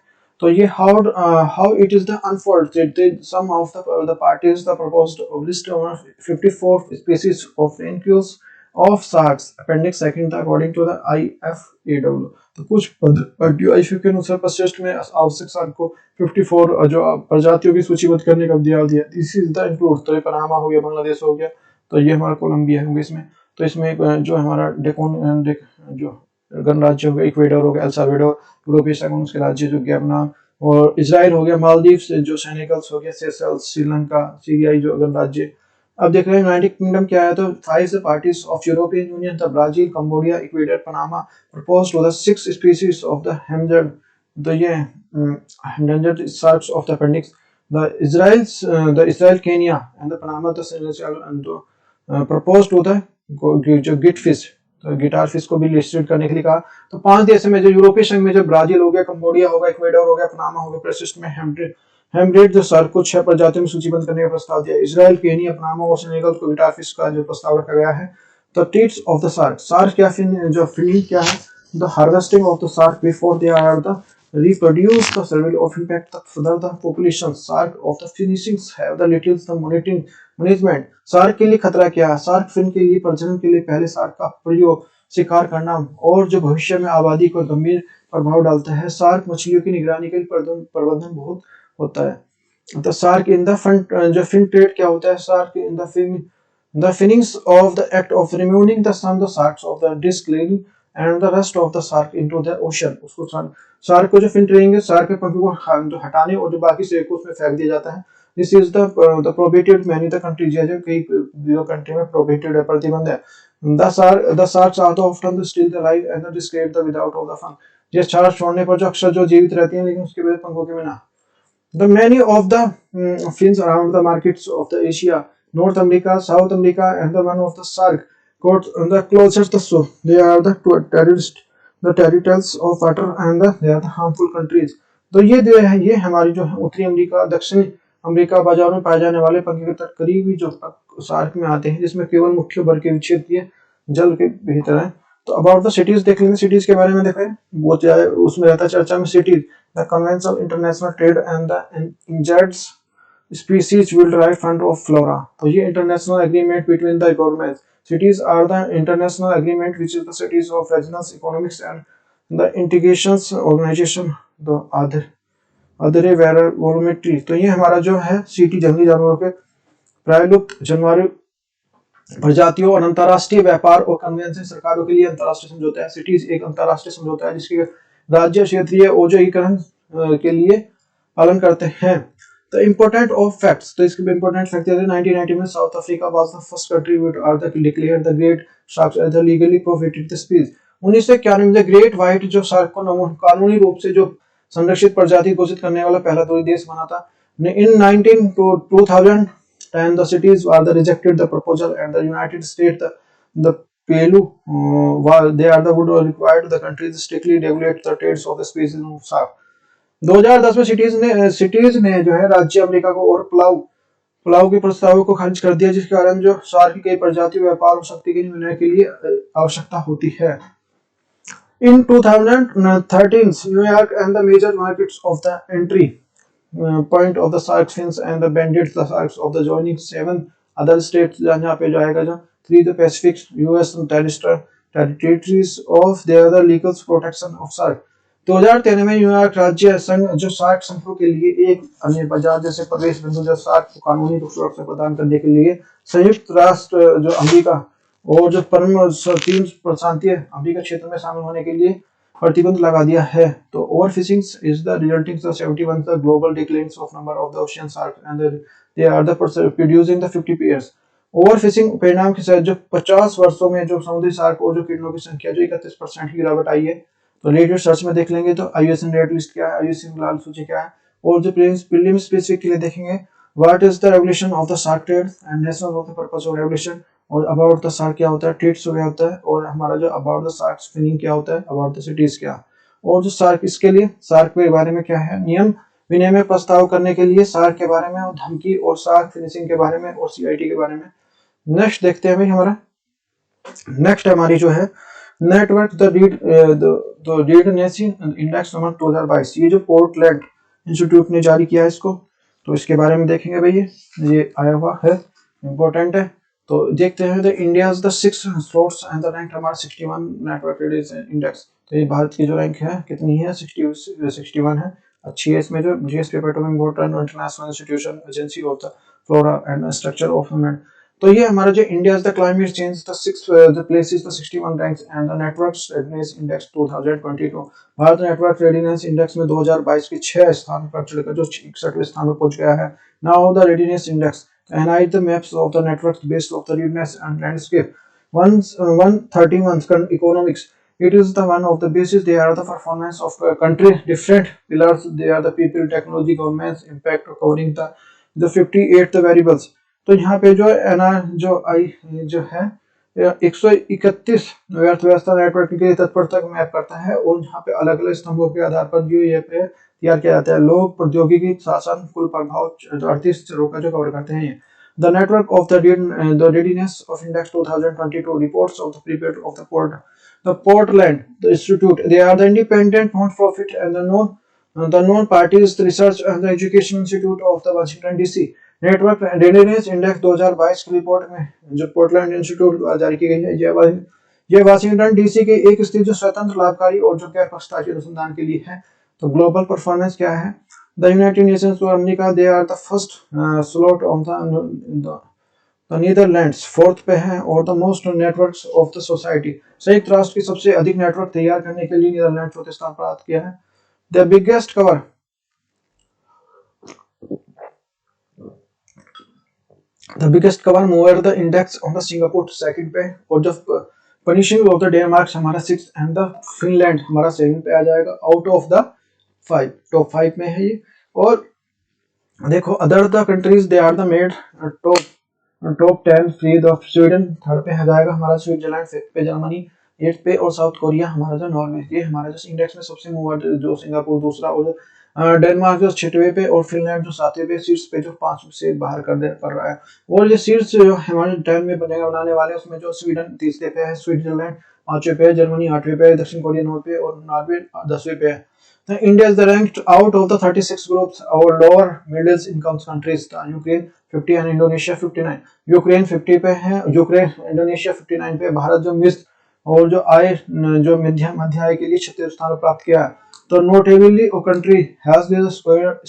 तो ये how it is the unfolded some of the parties the proposed list of 54 species of includes of sharks appendix second according to the IFAW। तो कुछ पार्टियों के अनुसार प्रशिष्ट में आवश्यक शार्क को 54 जो प्रजातियों की सूचीबद्ध करने का दिया। This is the include. तो ये पनामा हो गया, बांग्लादेश हो गया, तो ये हमारा कोलंबिया होगा इसमें। तो इसमें जो हमारा जो गणराज्य हो गया इक्वेडर हो गया, एल साल्वाडोर, यूरोपीय संघ उसके राज्य जो गयाना और इजराइल हो गया, मालदीव जो सेनेगल्स हो गया, सेशल्स, श्रीलंका, सीरियाई जो गणराज्य अब देख रहे हैं यूनाइटेड किंगडम क्या है, तो 5 parties of European Union, the Brazil, Cambodia, Ecuador, Panama propose to the 6 species of the hammerhead, तो ये endangered sharks of the appendix, the Israel, Kenya and the Panama, the Senegal and proposed to the जो Git fish, तो guitar fish को भी listed करने के लिए कहा। तो 5 देश में जो यूरोपीय संघ में जो ब्राजील हो गया, कंबोडिया होगा, इक्वेडर हो गया, पनामा हो गया, प्रशिष्ट में हेमरेड जो शार्क को 6 प्रजातियों में सूचीबद्ध करने का प्रस्ताव दिया। इसराइल, केनिया, पनामा और सेनेगल को गिटार फिश का जो प्रस्ताव रखा गया है। तो CITES of the shark, shark क्या जो फिनिंग क्या है, the harvesting of the shark before they are the reproduce, the survival of impact, the further the population shark of the finishings have the little the monitoring management। Shark के लिए खतरा क्या है, shark fin के लिए प्रजनन के लिए पहले शार्क का प्रयोग शिकार करना और जो भविष्य में आबादी को गंभीर प्रभाव डालता है। शार्क मछलियों की निगरानी के लिए प्रबंधन बहुत होता है। तो शार्क इन द फ्रंट जो फिन ट्रेड क्या होता है, shark in the finnings of the act of removing the some the sharks of the disc and the rest of the shark into the ocean. उसको shark को जो fin training, shark के पंखों को हटाने और जो बाकी से को उसमें फेंक दिया जाता है। This is the prohibited many the countries, जो कई जो कंट्री में प्रोहिबिटेड है, प्रतिबंध है। The sharks are often still alive and describe the without of the funk, ये शार्क छोड़ने पर जो अक्सर जो जीवित रहती हैं लेकिन उसके बगैर पंखों के बिना। The many of the fins around the markets of the Asia, North America, South America, and the one of the shark caught the closest the so they are the terrorist, the territories of water and they are the harmful countries। तो ये जो है ये हमारी जो है उत्तरी America, दक्षिणी अमेरिका बाजारों में पाए जाने वाले पंखे के तट करीबी जो शार्क में आते हैं, जिसमें केवल मुख्य भर के क्षेत्रीय जल के भीतर है। तो अबाउट द सिटीज देख लेंगे, सिटीज के बारे में देखें, बहुत ज्यादा उसमें रहता है चर्चा में cities. The Convention of International Trade and the Endangered Species will derive fund of flora। तो ये international agreement between the governments, cities are the international agreement which is the cities of regional economics and the integrations organization, the other volumetry। तो ये हमारा जो है city जंगली जानवरों के प्रायलुप्त जानवरों प्रजातियों और अंतरराष्ट्रीय व्यापार और कन्वेंशन सरकारों के लिए अंतरराष्ट्रीय समझौता है। सिटीज एक अंतरराष्ट्रीय समझौता है जिसके राज्य क्षेत्रीय औद्योगिकरण के लिए पालन करते हैं। तो इम्पोर्टेंट ऑफ फैक्ट्स, तो इसके इम्पोर्टेंट फैक्ट है 1990 में South Africa was the first country which are the declared the great sharks as the legally protected species. 1991 में ग्रेट व्हाइट जो शार्क को कानूनी रूप से जो संरक्षित प्रजाति घोषित करने वाला पहला देश बना था। इन 2010 the cities are the rejected the proposal and the United States the Pelu they are the would required the countries strictly regulate the trades of the species of shark। 2010 में सिटीज ने जो है राज्य अमेरिका को और पुलाव के प्रस्तावों को खारिज कर दिया, जिसके कारण जो शार्क की कई प्रजाति व्यापार और शक्ति के निर्णय के लिए आवश्यकता होती है। In 2013, New York and the major markets of the entry point of the shark fins and the banded the sharks of the joining 7 other states, जहाँ पे जाएगा जो 3 the Pacific US territories of their the legal protection of shark। 2013 में New York राज्य संघ जो shark संघों के लिए एक अन्य बाजार जैसे प्रवेश बिंदु जो शार्क को कानूनी रूप से सुरक्षा प्रदान करने के लिए संयुक्त राष्ट्र जो अमेरिका और जो परम 3 प्रशांतीय अमेरिका क्षेत्र में शामिल होने के लिए प्रतिबंध लगा दिया है। तो overfishing is the resulting 71 the global declines of number of the ocean shark and they are the producing the 50 pairs. Overfishing परिणाम के साथ जो 50 वर्षों में जो समुद्री शार्क और जो किरणों की संख्या जो 31% की गिरावट आई है। तो लेटेस्ट सर्च में देख लेंगे तो आईयूसीएन रेड लिस्ट क्या है, आईयूसीएन लाल सूची क्या है, और जो प्रीलिम स्पेसिफिक के लिए देखेंगे what is the regulation of the shark trade and national of the purpose of regulation, और अबाउट द शार्क क्या होता है, ट्रेड्स क्या होता है, और हमारा जो अबाउट द शार्क फिनिंग क्या होता है, अबाउट द सिटीज क्या, और जो शार्क इसके लिए शार्क के बारे में क्या है, नियम विनिमय प्रस्ताव करने के लिए शार्क के बारे में, और धमकी और शार्क फिनिशिंग के बारे में और सीआईटी के बारे में। नेक्स्ट देखते हैं भाई हमारा नेक्स्ट हमारी जो है network the read nation index number 2022, ये जो पोर्टलैंड इंस्टीट्यूट ने जारी किया है इसको, तो इसके बारे में देखेंगे भाई ये आया हुआ है, इंपॉर्टेंट है। तो देखते हैं the India's the 6 slots and the rank हमारा 61 नेटवर्क रीड इंडेक्स। तो ये भारत की जो रैंक है कितनी है, 61 है, अच्छी है। इसमें जो जीएस पेपर में important international institution agency of the flora and structure of human. तो ये हमारा जो India the climate change the 6 the places the 61 ranks and the network readiness index 2022। Bharat network readiness index में 2022 के 6 स्थान पर चढ़कर जो 61वें स्थान पर पहुंच गया है। Now the readiness index analyze the maps of the networks based of the readiness and landscape. 131 economics. It is the one of the basis. They are the performance of a country. Different pillars. They are the people, technology, governments, impact covering the 58 variables. तो यहाँ पे जो है ना जो आई जो है 131 अर्थव्यवस्था नेटवर्क की तत्परता को मैप करता है और यहाँ पे अलग अलग स्तंभों के आधार पर जो ये पे तैयार किया जाता है। लोग, प्रौद्योगिकी, शासन, कुल प्रभाव 38 का जो कवर करते हैं। The network of the readiness of Index 2022 reports of the prepared of the Portland the Institute. They are the independent, non-profit, and the non-parties research and the education institute of the Washington DC. Network readiness index 2022 की report में जो Portland institute द्वारा जारी की गई है, यह Washington DC के एक स्थित जो स्वतंत्र, लाभकारी और जो गैर पक्षपाती अनुसंधान के लिए है। तो ग्लोबल परफॉर्मेंस क्या है? The United Nations to America, they are the first slot on the Netherlands 4th पे है और the most networks of the society. संयुक्त राष्ट्र की सबसे अधिक नेटवर्क तैयार करने के लिए नीदरलैंड 4थे स्थान प्राप्त किया है। The biggest cover mover the index on the Singapore 2nd पे और जब पनिशिंग ऑफ द डेनमार्क हमारा 6th एंड द फिनलैंड हमारा 7th पे आ जाएगा। आउट ऑफ द 5 टॉप 5 में है ये। और देखो other the countries they are the made top 10 free the Sweden 3rd पे आ जाएगा हमारा, स्विट्जरलैंड 5th पे, जर्मनी 8th पे और साउथ कोरिया हमारा जो नॉर्वे। ये हमारे जो इंडेक्स में सबसे मूवर जो सिंगापुर दूसरा और डेनमार्क जो 6वें पे और फिनलैंड जो 7वें पे, शीर्ष पे जो 5 से बाहर कर रहा है। और ये शीर्ष जो हमारे 10 में बनाने वाले उसमें जो स्वीडन 3रे पे है, स्विट्जरलैंड 5वें पे, जर्मनी 8वें पे, दक्षिण कोरिया 9वें पे और नॉर्वे 10वें पे है। तो India is the ranked out of the 36 groups और lower middle income countries. Ukraine 50 and Indonesia 59। Ukraine 50 पे है, यूक्रेन इंडोनेशिया 59 पे। भारत जो मिस और जो आय जो मध्य आय के लिए 36 स्थान प्राप्त किया है। तो notably a country has the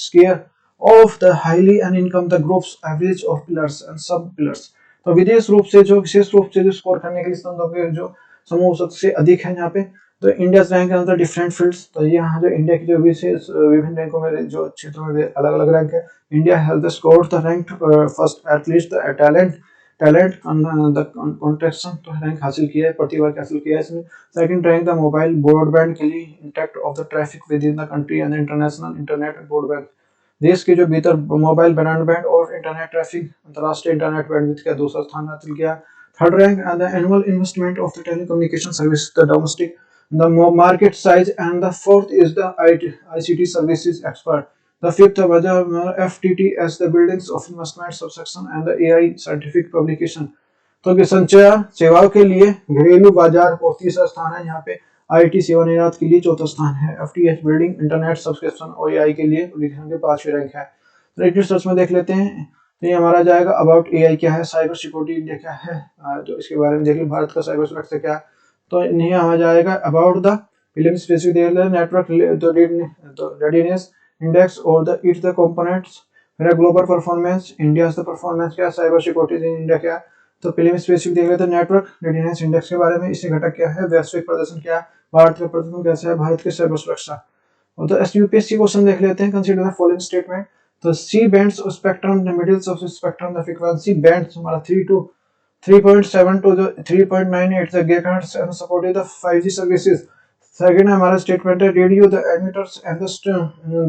scale of the highly and income the groups average of pillars and sub pillars। तो विशेष रूप से जो स्कोर करने के लिए स्तंभों के जो समूह सबसे अधिक है यहाँ पे। तो India rank in the different fields. तो यहाँ जो इंडिया की जो विशेष विभिन्न रैंकों में जो क्षेत्रों में अलग अलग रैंक है। India has the scored the rank first at least talent the contraction तो रैंक हासिल किया है, प्रतिभा हासिल किया है इसमें। Second rank the mobile broadband के लिए intact of the traffic with in the country and international internet broadband. देश के जो भीतर मोबाइल ब्रॉडबैंड और इंटरनेट ट्रैफिक अंतरराष्ट्रीय इंटरनेट बैंडविड्थ का दूसरा स्थान हासिल किया। Third rank and the annual investment of the telecommunication service the domestic the market size and the fourth is the ICT services expert. The fifth was FTT as the buildings of investment subsection and the AI scientific publication। तो संचार सेवाओं के लिए घरेलू बाजार और तीसरा स्थान है यहाँ पे। IT सेवा निर्यात के लिए 4था स्थान है। FTH बिल्डिंग इंटरनेट सब्सक्रिप्शन और AI के लिए पब्लिकेशन के 5वें रैंक है। तो सर्च में देख लेते हैं। तो ये हमारा जाएगा अबाउट AI क्या है, साइबर सिक्योरिटी इंडिया क्या है, तो इसके बारे में देख लो। भारत का साइबर सुरक्षा क्या है, तो यहाँ आ जाएगा अबाउट द फिल्म स्पेसिफिक देख लेते हैं। Network readiness index or the components फिर ग्लोबल परफॉर्मेंस इंडिया का परफॉर्मेंस क्या, साइबर सिक्योरिटी इन इंडिया क्या। तो फिल्म स्पेसिफिक देख लेते हैं नेटवर्क रेडीनेस इंडेक्स के बारे में। इसके घटक क्या है, वैश्विक प्रदर्शन क्या है, भारत का प्रदर्शन कैसा है, भारत की साइबर सुरक्षा। और तो यूपीएससी क्वेश्चन देख लेते हैं। Consider the following statement. तो C bands of spectrum the middles of spectrum the frequency bands हमारा 3.7 to 3.98 the gigahertz and supported the 5G services। Second हमारा स्टेटमेंट है radio the emitters and the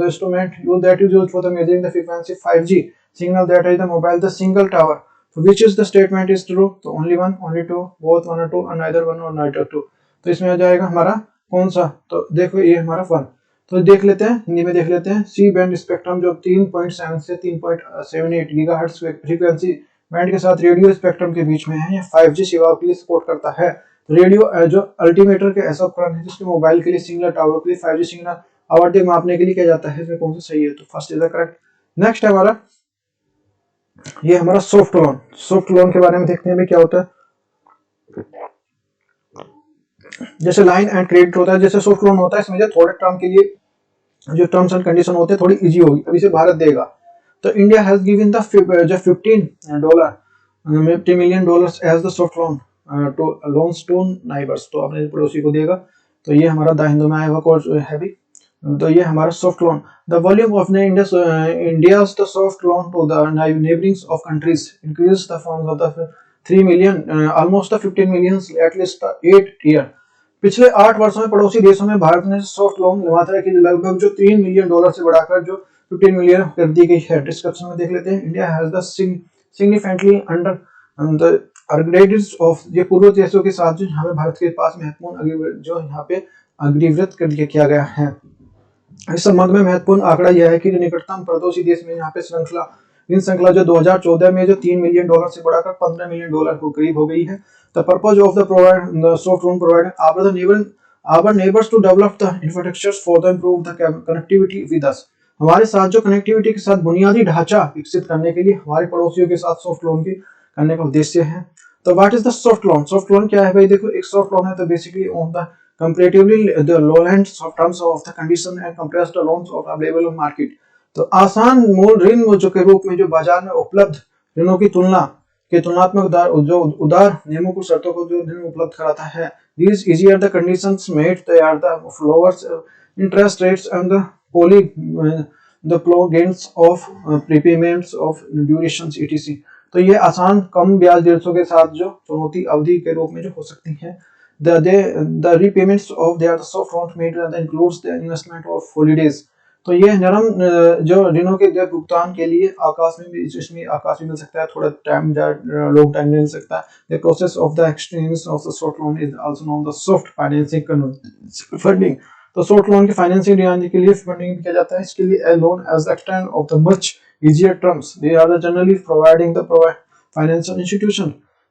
instrument that is used for the measuring the frequency 5G signal that is the mobile the single tower. तो which is the statement is true. तो only one, only two, both one और two, और neither one और neither two. तो इसमें आ जाएगा हमारा कौन सा। तो देखो ये हमारा वन। तो देख लेते हैं हिंदी में देख लेते हैं। सी बैंड स्पेक्ट्रम जो 3.7 से 3.78 गीगाहर्ट्ज फ्रीक्वेंसी बैंड के साथ रेडियो स्पेक्ट्रम के बीच में है। ये 5G सेवाओं के लिए सपोर्ट करता है। रेडियो जो अल्टीमीटर के ऐसा उपकरण है जिसके मोबाइल के लिए सिंगल टावर के लिए 5G सिग्नल आवृत्ति मापने के लिए किया जाता है। इसमें कौन सा सही है, तो first is the correct. Next है हमारा ये हमारा सॉफ्ट लोन। सॉफ्ट लोन के बारे में देखते हैं भी क्या होता है। जैसे लाइन एंड क्रेडिट होता है, जैसे सॉफ्ट लोन होता है इसमें जो थोड़े टर्म के लिए जो टर्म्स एंड कंडीशन होते हैं थोड़ी इजी होगी। अभी से भारत देगा। तो इंडिया हैज गिवन द जो $50 million as the soft loan to loans to neighbours. तो अपने पड़ोसी को देगा। तो ये हमारा द हिंदू में आया हुआ कोर्स है भी। तो ये हमारा soft loan, the volume of India the soft loan to the neighborings of countries increase the forms of the 3 million almost the 15 million at least 8 year. पिछले 8 वर्षों में पड़ोसी देशों में भारत ने सॉफ्ट लोन मात्रा की लगभग जो 3 मिलियन डॉलर से बढ़ाकर जो 15 मिलियन कर दी गई है। डिस्क्रिप्शन में देख लेते हैं। India has the significantly under the organisations of, ये पूर्व देशों के साथ जो यहाँ पे भारत के पास महत्वपूर्ण जो यहाँ पे अग्रीवृत किया गया है। इस संबंध में महत्वपूर्ण आंकड़ा यह है कि जो निकटतम पड़ोसी देश में यहाँ पे श्रृंखला जो 2014 में जो 3 मिलियन डॉलर से बढ़ाकर 15 मिलियन डॉलर को करीब हो गई है। The purpose of the soft loan provided our neighbors to develop the infrastructures for the improve the connectivity with us। हमारे साथ जो कनेक्टिविटी के साथ बुनियादी ढांचा विकसित करने के लिए हमारे पड़ोसियों के साथ सॉफ्ट लोन की करने का उद्देश्य है। तो what is the soft loan? Soft loan क्या है भाई? देखो, एक सॉफ्ट लोन है तो basically on the comparatively the low end of terms of the condition and compressed the loans of available market। तो आसान मूल ऋण जो के रूप में जो बाजार में उपलब्ध ऋणों की तुलनात्मक जो उदार नियमों को शर्तों को जो ऋण उपलब्ध कराता है। These easier the conditions made they are the lower interest rates and the gains of prepayments of durations etc। तो ये आसान कम ब्याज दरों के साथ जो चुनौती अवधि के रूप में जो हो सकती है। The repayments of their soft loan made includes the investment of holidays। तो ये नरम जो ऋणों के भुगतान के लिए आकाश में भी मिल सकता है, थोड़ा टाइम लॉन्ग टाइम मिल सकता है। The process of the exchange of the soft loan is also known the soft financing funding। तो soft loan की फाइनेंसिंग दिलाने के लिए फंडिंग भी किया जाता है। इसके लिए a loan as the extent of the much easier terms they are the generally providing the financial institution।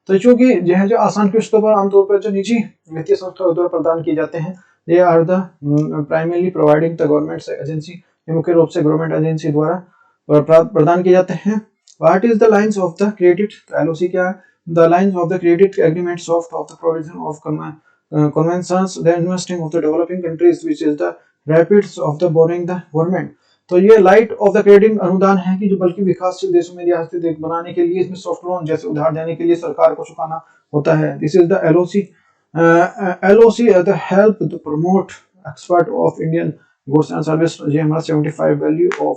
तो चूंकि यह जो आसान किस्तों पर आमतौर पर जो निजी वित्तीय संस्थाओं द्वारा प्रदान किए जाते हैं, they are the primarily providing the government agency, मुख्य रूप से गवर्नमेंट एजेंसी द्वारा प्रदान किए जाते हैं। What is the lines of the credit? LOC क्या है? The lines of the credit agreements of the provision of conventions the investing of the developing countries which is the rapids of the boring the government. तो ये light of the credit अनुदान है कि जो बल्कि विकासशील देशों में रियासतें बनाने के लिए इसमें सॉफ्ट लोन जैसे उधार देने के लिए सरकार को चुकाना होता है। This is the LOC the help to promote export of Indian goods and service. ये हमारा 75 value of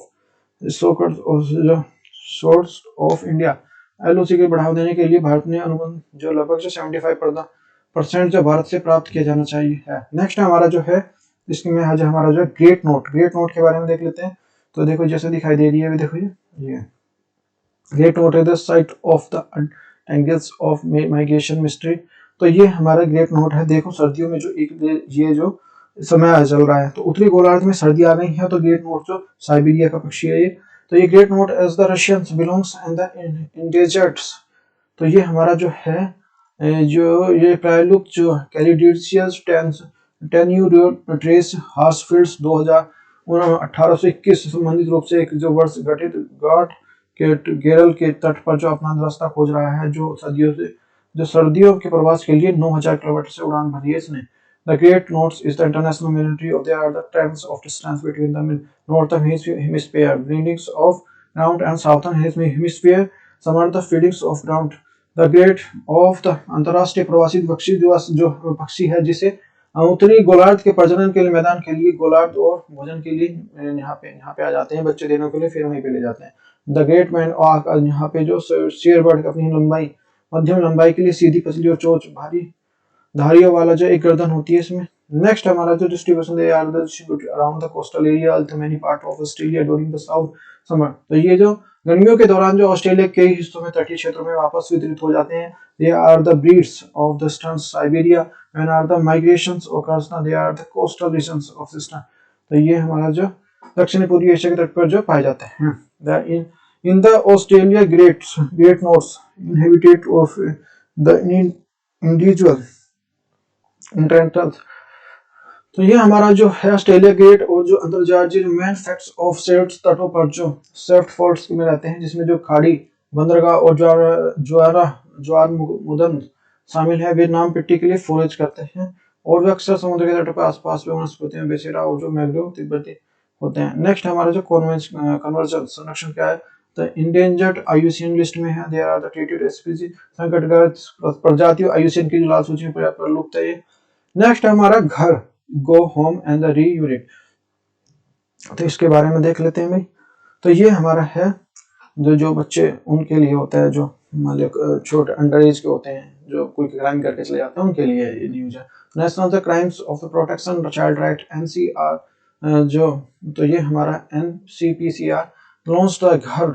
source of India. LOC के बढ़ावा देने के लिए भारत ने अनुबंध जो लगभग 75% जो भारत से प्राप्त किया जाना चाहिए है। नेक्स्ट हमारा जो है इसमें आज हमारा जो ग्रेट नोट के बारे में देख लेते हैं। तो देखो जैसे दिखाई दे रही है, देखो ये ग्रेट नोट है the site of the angles of migration mystery. तो ये हमारा ग्रेट नोट है। देखो सर्दियों में जो ये जो समय चल रहा है, तो उत्तरी गोलार्ध में सर्दी आ गई है, तो ग्रेट नोट जो साइबेरिया का पक्षी है ये। तो ये great note as the Russians belongs and the in deserts. तो ये हमारा जो है जो ये प्रायलुप्त जो कैलिडियस ट्रेस हार्सफील्ड्स 1821 संबंधित रूप से एक जो वर्ष घटित घाट के केरल के तट पर जो अपना रास्ता खोज रहा है, जो सर्दियों के प्रवास के लिए 9000 किलोमीटर से उड़ान भरी है इसने। The Great North is the international military of the are the times of distance between the northern hemisphere readings of ground and southern hemisphere some are the feedings of ground। The Great of the अंतरराष्ट्रीय प्रवासी पक्षी जो पक्षी है जिसे उत्तरी गोलार्ध के प्रजनन के लिए मैदान के लिए गोलार्ध और भोजन के लिए यहाँ पे आ जाते हैं बच्चे देने के लिए, फिर वहीं पे ले जाते हैं। द ग्रेट मैन यहाँ पे जो शेर बर्ड अपनी लंबाई मध्यम लंबाई के लिए सीधी पसली और चोंच भारी धारियों वाला जो एक गर्दन होती है इसमें। नेक्स्ट हमारा जो distribution they are the distributed around the coastal area of many part of Australia during the south summer. तो ये जो गर्मियों के दौरान जो ऑस्ट्रेलिया के कई हिस्सों में तटीय क्षेत्रों में वापस वितरित हो जाते हैं। They are the breeds of the eastern Siberia when are the migrations occurs they are the coastal regions of eastern. तो ये हमारा जो दक्षिण पूर्वी एशिया के तट पर जो पाए जाते हैं। The in the Australia great notes inhabited of the individual intranatal. तो ये हमारा जो है ऑस्ट्रेलिया ग्रेट और जो अंतरजातीय मैन फैक्ट्स ऑफ सेफ्ट तटों पर जो सेफ्ट फोर्ट्स में रहते हैं, जिसमें जो खाड़ी बंदरगाह और ज्वार मुदन शामिल है। वे नाम पिट्टी के लिए फोरेज करते हैं और वे अक्सर समुद्र के तटों पर आसपास में वनस्पतियों बेसेरा और जो मैंग्रोव तिब्बती होते हैं। नेक्स्ट हमारा जो कन्वर्जन संरक्षण क्या है? The endangered IUCN लिस्ट में है। There are the treated species संकटग्रस्त प्रजातियों IUCN की लाल सूची में प्रलुप्त है। नेक्स्ट हमारा घर go home and the reunite. तो इसके बारे में देख लेते हैं भाई। तो ये हमारा है जो बच्चे उनके लिए होता है, जो मतलब छोटे अंडर एज के होते हैं, जो कोई क्राइम करके चले जाते हैं, उनके लिए ये न्यूज है। National the crimes of the protection child right NCR, जो तो ये हमारा NCPCR launch the Ghar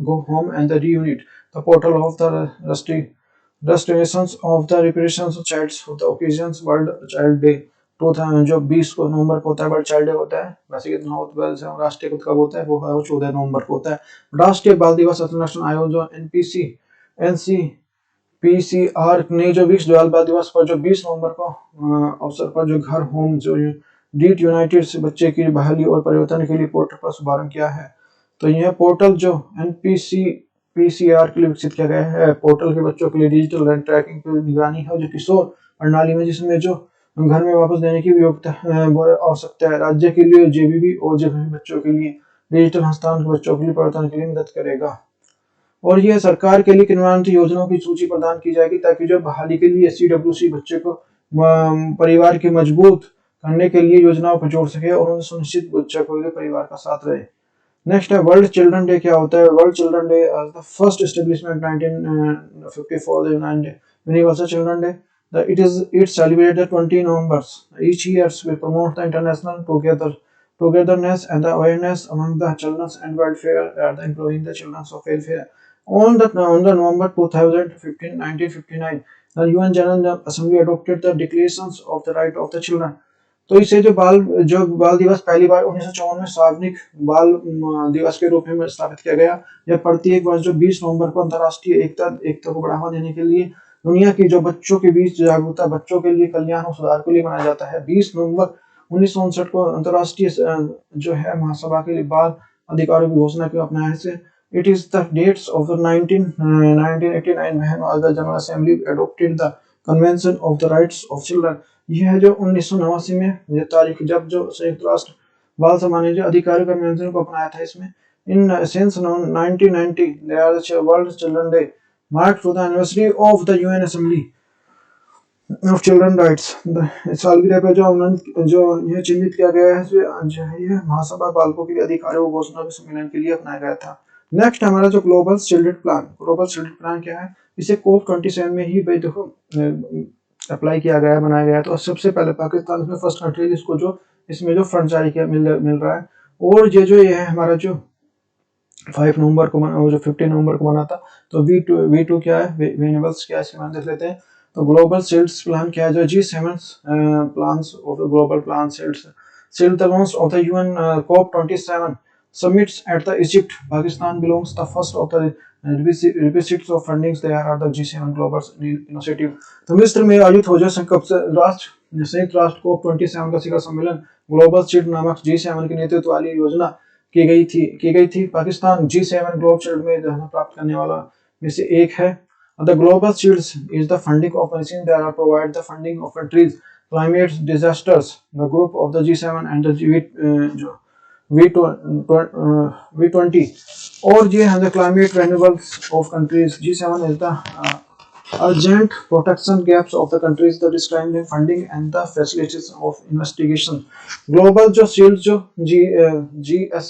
go home and the reunite the portal of the restorations of the reparations of child's of the occasions world child day 2000 जो 20 को नवंबर को होता है, world child day होता है। वैसे कितना होता है राष्ट्रीय कब होता है, वो 14 नवंबर को होता है। राष्ट्रीय बाल दिवस इंटरनेशनल आयोजन एनपीसी एनसी पीसीआर ने जो विश्व बाल दिवस पर जो 20 नवंबर को अवसर पर जो घर होम जो डीट यूनाइटेड से बच्चे की बहाली और परिवर्तन के लिए पोर्टल पर शुभारंभ किया है। तो यह पोर्टल जो एनपीसी पीसीआर के लिए विकसित किया गया है। पोर्टल के बच्चों के लिए डिजिटल रैंक ट्रैकिंग की निगरानी है जो किशोर प्रणाली में, जिसमें जो घर में वापस देने की योग्यता आवश्यकता है। राज्य के लिए जेबीबी और जेबीबी बच्चों के लिए डिजिटल हस्तांतरण बच्चों के लिए परिवर्तन के लिए मदद करेगा। और यह सरकार के लिए क्रियान्वित योजनाओं की सूची प्रदान की जाएगी ताकि जो बहाली के लिए सीडब्ल्यूसी बच्चे को परिवार के मजबूत करने के लिए योजनाओं पर जोड़ सके और उन्हें सुनिश्चित बच्चे को परिवार का साथ रहे। नेक्स्ट है वर्ल्ड चिल्ड्रन डे। क्या होता है world children day? The first establishment 1954 the universal children day. It's celebrated 20 November each year. We promote the international togetherness and the awareness among the children and welfare and improving the children's welfare. On the November 2015, 1959, the UN General Assembly adopted the Declarations of the Right of the Children. तो इसे जो बाल दिवस पहली बार 1954 में सार्वजनिक बाल दिवस के रूप में स्थापित किया गया। यह प्रत्येक वर्ष जो 20 नवंबर को अंतर्राष्ट्रीय एकता को बढ़ावा देने के लिए दुनिया की जो बच्चों के बीच जागरूकता, बच्चों के लिए कल्याण और सुधार के लिए मनाया जाता है। 20 नवंबर 1959 को अंतर्राष्ट्रीय जो है महासभा के लिए बाल अधिकारों की घोषणा की अपनाया से। It is the dates of the 1989 when the General Assembly adopted the Convention of the Rights of Children. यह है जो 1989 में यह तारीख जब जो संयुक्त राष्ट्र बाल सम्मान जो अधिकारियों कन्वेंशन को अपनाया था। इसमें इन since 1990 there are the World Children Day marked to the anniversary of the UN Assembly of Children Rights। सालगिरह पे जो यह चिन्हित किया गया है जो है महासभा बालकों के लिए अधिकारों को घोषणा के सम्मेलन के लिए अपनाया गया था। नेक्स्ट हमारा जो global children plan. Global children plan क्या है? इसे COP27 में ही भाई देखो अप्लाई किया गया, बनाया गया। तो सबसे पहले पाकिस्तान में फर्स्ट कंट्री जिसको जो इसमें जो फंड जारी किया मिल रहा है। और ये है हमारा जो 5 नवंबर को जो 15 नवंबर को बना था। तो V2 क्या है, वेनेबल्स क्या है, इसके बारे में देख लेते हैं। तो ग्लोबल चिल्ड्रन प्लान क्या है? जो G7 plans of the global plan chilled the launch of the UN COP27 summits at the Egypt. Pakistan belongs the first of the recipients of fundings. They are the G7 Global Initiative. तो मिस्र में आयोजित हो जो संयुक्त राष्ट्र COP27 का शिखर सम्मेलन ग्लोबल चिल्ड नामक G7 के नेतृत्व वाली योजना की गई थी। पाकिस्तान G7 ग्लोबल चिल्ड में धन प्राप्त करने वाला में से एक है। The global shield is the funding of machines that are provide the funding of countries climate disasters. The group of the G7 and the V20 और ये है the climate renewables of countries. G7 is the urgent protection gaps of the countries that describe the funding and the facilities of investigation. Global जो shield जो GS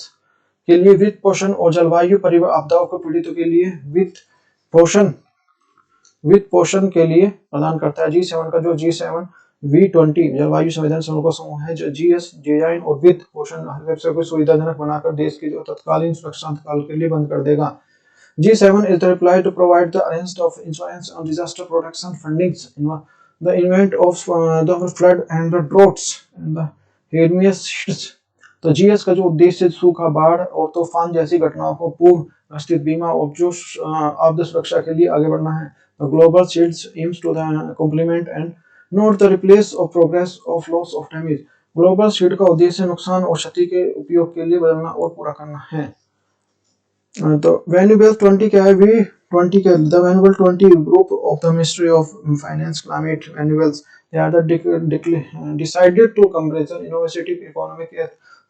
के लिए वित्त पोषण और जलवायु आपदाओं को पीड़ितों के लिए वित्त पोषण के लिए प्रदान करता है। G7 का जो G7 V20 जलवायु संवेदन समूह समूह है। जो GS डिजाइन और वित्त पोषण व्यवसाय को सुविधाजनक बनाकर देश की जो तत्कालीन सुरक्षा काल के लिए बंद कर देगा। G7 is the reply to provide the arranged of insurance and disaster protection fundings in the event of the flood and the droughts and the heaviest hits. तो GS का जो उद्देश्य सूखा, बाढ़ और तूफान जैसी घटनाओं को पूर्व निश्चित बीमा और जो आपदा सुरक्षा के लिए आगे बढ़ना है। The global shields aims to complement and not the replace of progress of loss of damage. Global shield का उद्देश्य नुकसान और क्षति के उपयोग के लिए बदलना और पूरा करना है। तो वेन्यूबल 20 क्या है? V20 के the Venerable 20 group of the Ministry of Finance Climate Venubles. They are the decided to comparison innovative economic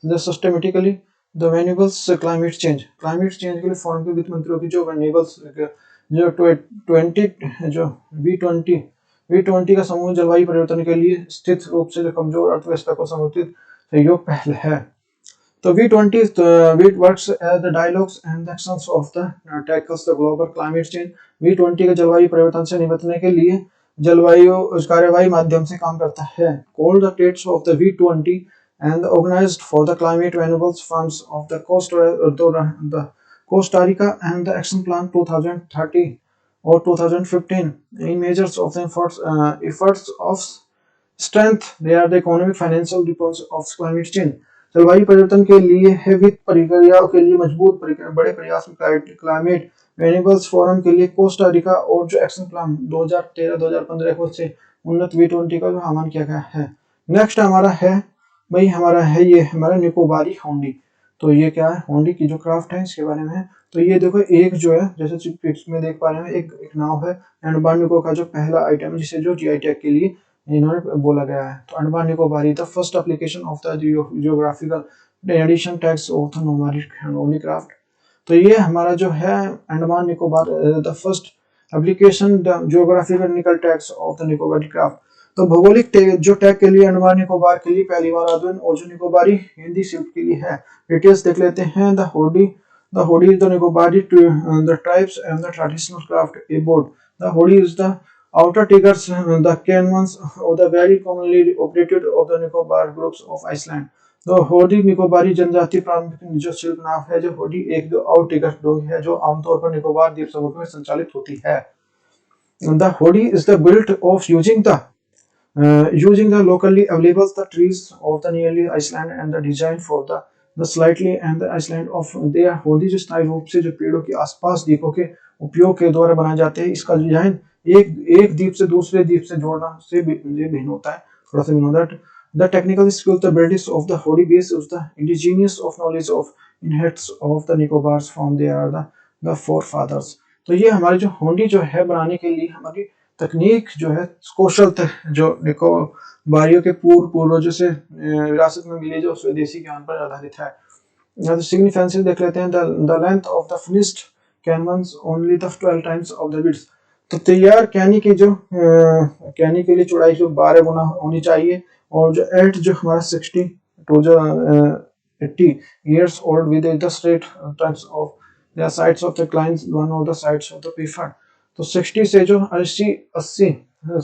the systematically the Venubles climate change के लिए फॉर्म के वित्त मंत्रियों की जो Venubles जो 20 जो V20 का समूह जलवायु परिवर्तन के लिए स्थित रूप से जो कमजोर अर्थव्यवस्था को समर्थित सहयोग पहल है। तो V20 it works as the dialogues and actions of the tackles the global climate change। V20 का जलवायु परिवर्तन से निपटने के लिए जलवायु कार्यवाही माध्यम से काम करता है। Called the states of the V20 and organized for the climate renewables funds of the Costa Rica and the Action Plan 2030 or 2015 in measures of the efforts of strength they are the economic financial response of climate change। जलवायु परिवर्तन के लिए है वित्त प्रक्रियाओं के लिए मजबूत बड़े प्रयास में क्लाइमेट वेरिएबल्स फोरम के लिए कोस्टा रिका और जो एक्शन प्लान 2013-2015 को से उन्नत V20 का जो आह्वान किया गया है। नेक्स्ट हमारा है भाई हमारा है ये हमारा निकोबारी होंडी। तो ये क्या है होंडी की जो क्राफ्ट है इसके बारे में है। तो ये देखो एक जो है जैसे पिक्स में देख पा रहे हैं एक नाव है अंडमान निकोबार का जो पहला आइटम जिसे जो जीआई टैग के लिए इन्होंने बोला गया है। तो Andaman Nicobari the first application of the geographical edition tags of the hodi craft. तो ये हमारा जो है Andaman Nicobar the first application the geographical tags of the Nicobari craft. तो भौगोलिक जो टैग के लिए अंडमान निकोबार के लिए पहली बार आवेदन और जो निकोबारी हिंदी शिफ्ट के लिए है। डिटेल्स देख लेते हैं। The hodi is the Nicobari the tribes and the traditional craft aboard the hodi is the outer tigers the caimans or the very commonly operated of the Nicobar groups of Iceland। तो होडी निकोबारी जनजाति पारंपरिक जो शिल्प नाव है। जो होडी एक जो आउट टिगर डोगी है जो आमतौर पर निकोबार द्वीप समूह में संचालित होती है। The होडी is the built of using the locally available the trees of the nearly Iceland and the design for the slightly and the Iceland of their होडी जो स्थायी रूप से जो पेड़ों के आसपास द्वीपों के उपयोग के द्वारा बनाए जाते हैं। इसका डिजाइन एक द्वीप से दूसरे द्वीप से जोड़ना से भिन्न होता है थोड़ा सा भिन्न होता है। The technical skills the buildings of the होडी base is the indigenous of knowledge of inhabitants of the Nicobars from their the forefathers। तो ये हमारी जो होडी जो है बनाने के लिए हमारी तकनीक जो है कौशल जो निकोबारियों के पूर्वजों से विरासत में मिले जो स्वदेशी ज्ञान पर आधारित है। The significance देख लेते हैं। The length of the finished canvas only the 12 times of the width। तो तैयार कैनी की जो कैनी के लिए चौड़ाई जो 12 गुना होनी चाहिए और जो एट जो हमारा 60 टू जो 80 years old with the straight trunks of the sides of the clients one of the sides of the preferred। तो 60 से जो 80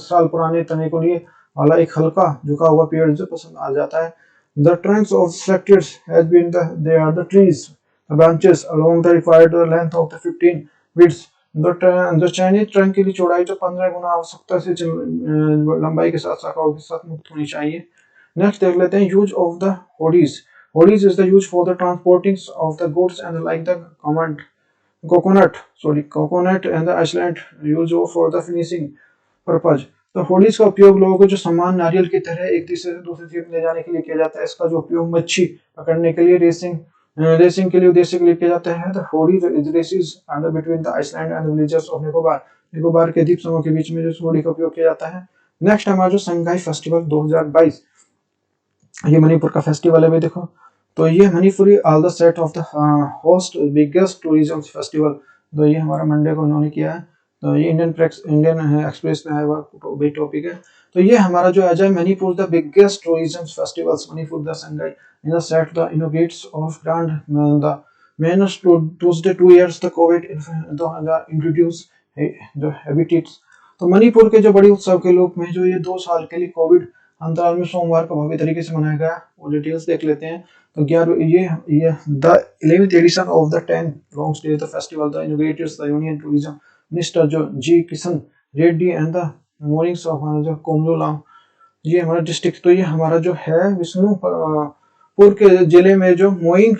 साल पुराने तने को लिए वाला एक हल्का झुका हुआ पेड़ जो पसंद आ जाता है। The trunks of selected has been they are the trees the branches along the required length of the 15 widths। जो चाइनीज ट्रंक की चौड़ाई जो 15 गुना आवश्यकता से लंबाई के साथ शाखाओं के साथ मुक्त होनी चाहिए। नेक्स्ट देख लेते हैं use of the hodis. Hodis is the use for the transporting of the goods and like the coconut and the island use for the finishing purpose. तो होडीज का उपयोग लोगों को जो सामान नारियल की तरह एक दिशा से दूसरी दिशा ले जाने के लिए किया जाता है। इसका जो उपयोग मच्छी पकड़ने के लिए रेसिंग के लिए उद्देश्य के लिए किया जाता है। The hodi races are between the island and villages of Nicobar के द्वीप समूह के बीच में जो होडी का उपयोग किया जाता है। नेक्स्ट हमारा जो संगाई फेस्टिवल 2022 ये मणिपुर का फेस्टिवल है भाई देखो। तो ये Manipuri all the set of the host biggest tourism festival. तो ये हमारा मंडे को उन्होंने किया है। तो ये इंडियन एक्सप्रेस में है वही टॉपिक है। तो ये हमारा जो है Manipur the biggest tourism festivals Manipur the Sangai in the set the inaugurates of grand the managed to Tuesday 2 years the COVID the introduce जो habitats। तो मणिपुर के जो बड़ी उत्सव के रूप में जो ये 2 साल के लिए कोविड अंतराल में सोमवार को भव्य तरीके से मनाया गया वो डिटेल्स देख लेते हैं। तो 11 ये the 11th edition of the 10 long stay the festival the inaugurates the union tourism minister जो G Kishan Reddy and the moorings of जो कोमलोलाम ये हमारा डिस्ट्रिक्ट। तो ये हमारा जो है विष्णुपुर के जिले में जो मोइंग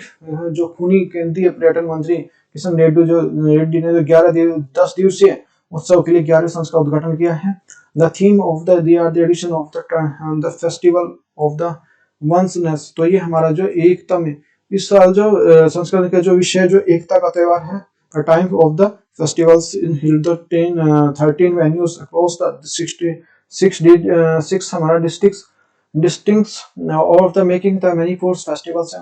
जो खूनी केंद्रीय पर्यटन मंत्री किशन रेड्डी ने जो 10 दिवसीय उत्सव के लिए 11वें संस्करण का उद्घाटन किया है। The theme of the edition of the festival of the oneness. तो ये हमारा जो एकता में इस साल जो संस्करण का जो विषय जो एकता का त्योहार है। The time of the festivals in held 13 venues across the 6 हमारा districts of the making the Manipur festivals।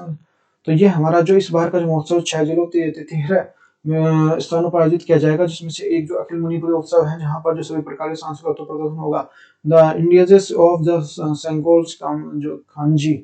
तो ये हमारा जो इस बार का जो महोत्सव 6 जिलों 13 स्थानों पर आयोजित किया जाएगा जिसमें से एक जो अखिल मणिपुरी उत्सव है जहाँ पर जो सभी प्रकार के सांस्कृतिक प्रदर्शन होगा। द इंडियजेस ऑफ द सेंगोल्स जो खानजी।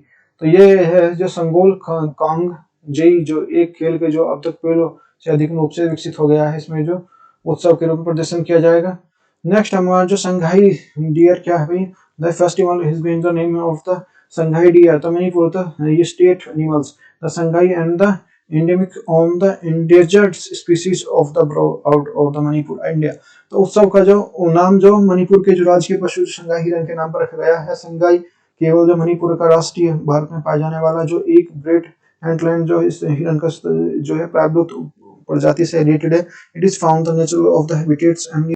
तो ये है जो संगोल कांग जेई, जो एक खेल के जो अब तक पेड़ों से अधिक रूप से विकसित हो गया है, इसमें जो उत्सव के रूप में प्रदर्शन किया जाएगा। नेक्स्ट हमारा जो संघाई डियर क्या है भाई, the festival is been the name of the Sangai deer, तो मणिपुर ये state animals the Sangai and the endemic on the endangered species of the out of the Manipur India. तो उत्सव का जो नाम जो मणिपुर के जो राज्य के पशु संगाई हिरन के नाम पर रखा गया है। संगाई केवल जो मणिपुर का राष्ट्रीय भारत में पाए जाने वाला जो एक ग्रेट एंटलैंड जो इस हिरन का जो है प्रायलुप्त प्रजाति से रिलेटेड है। It is found the nature of the habitats and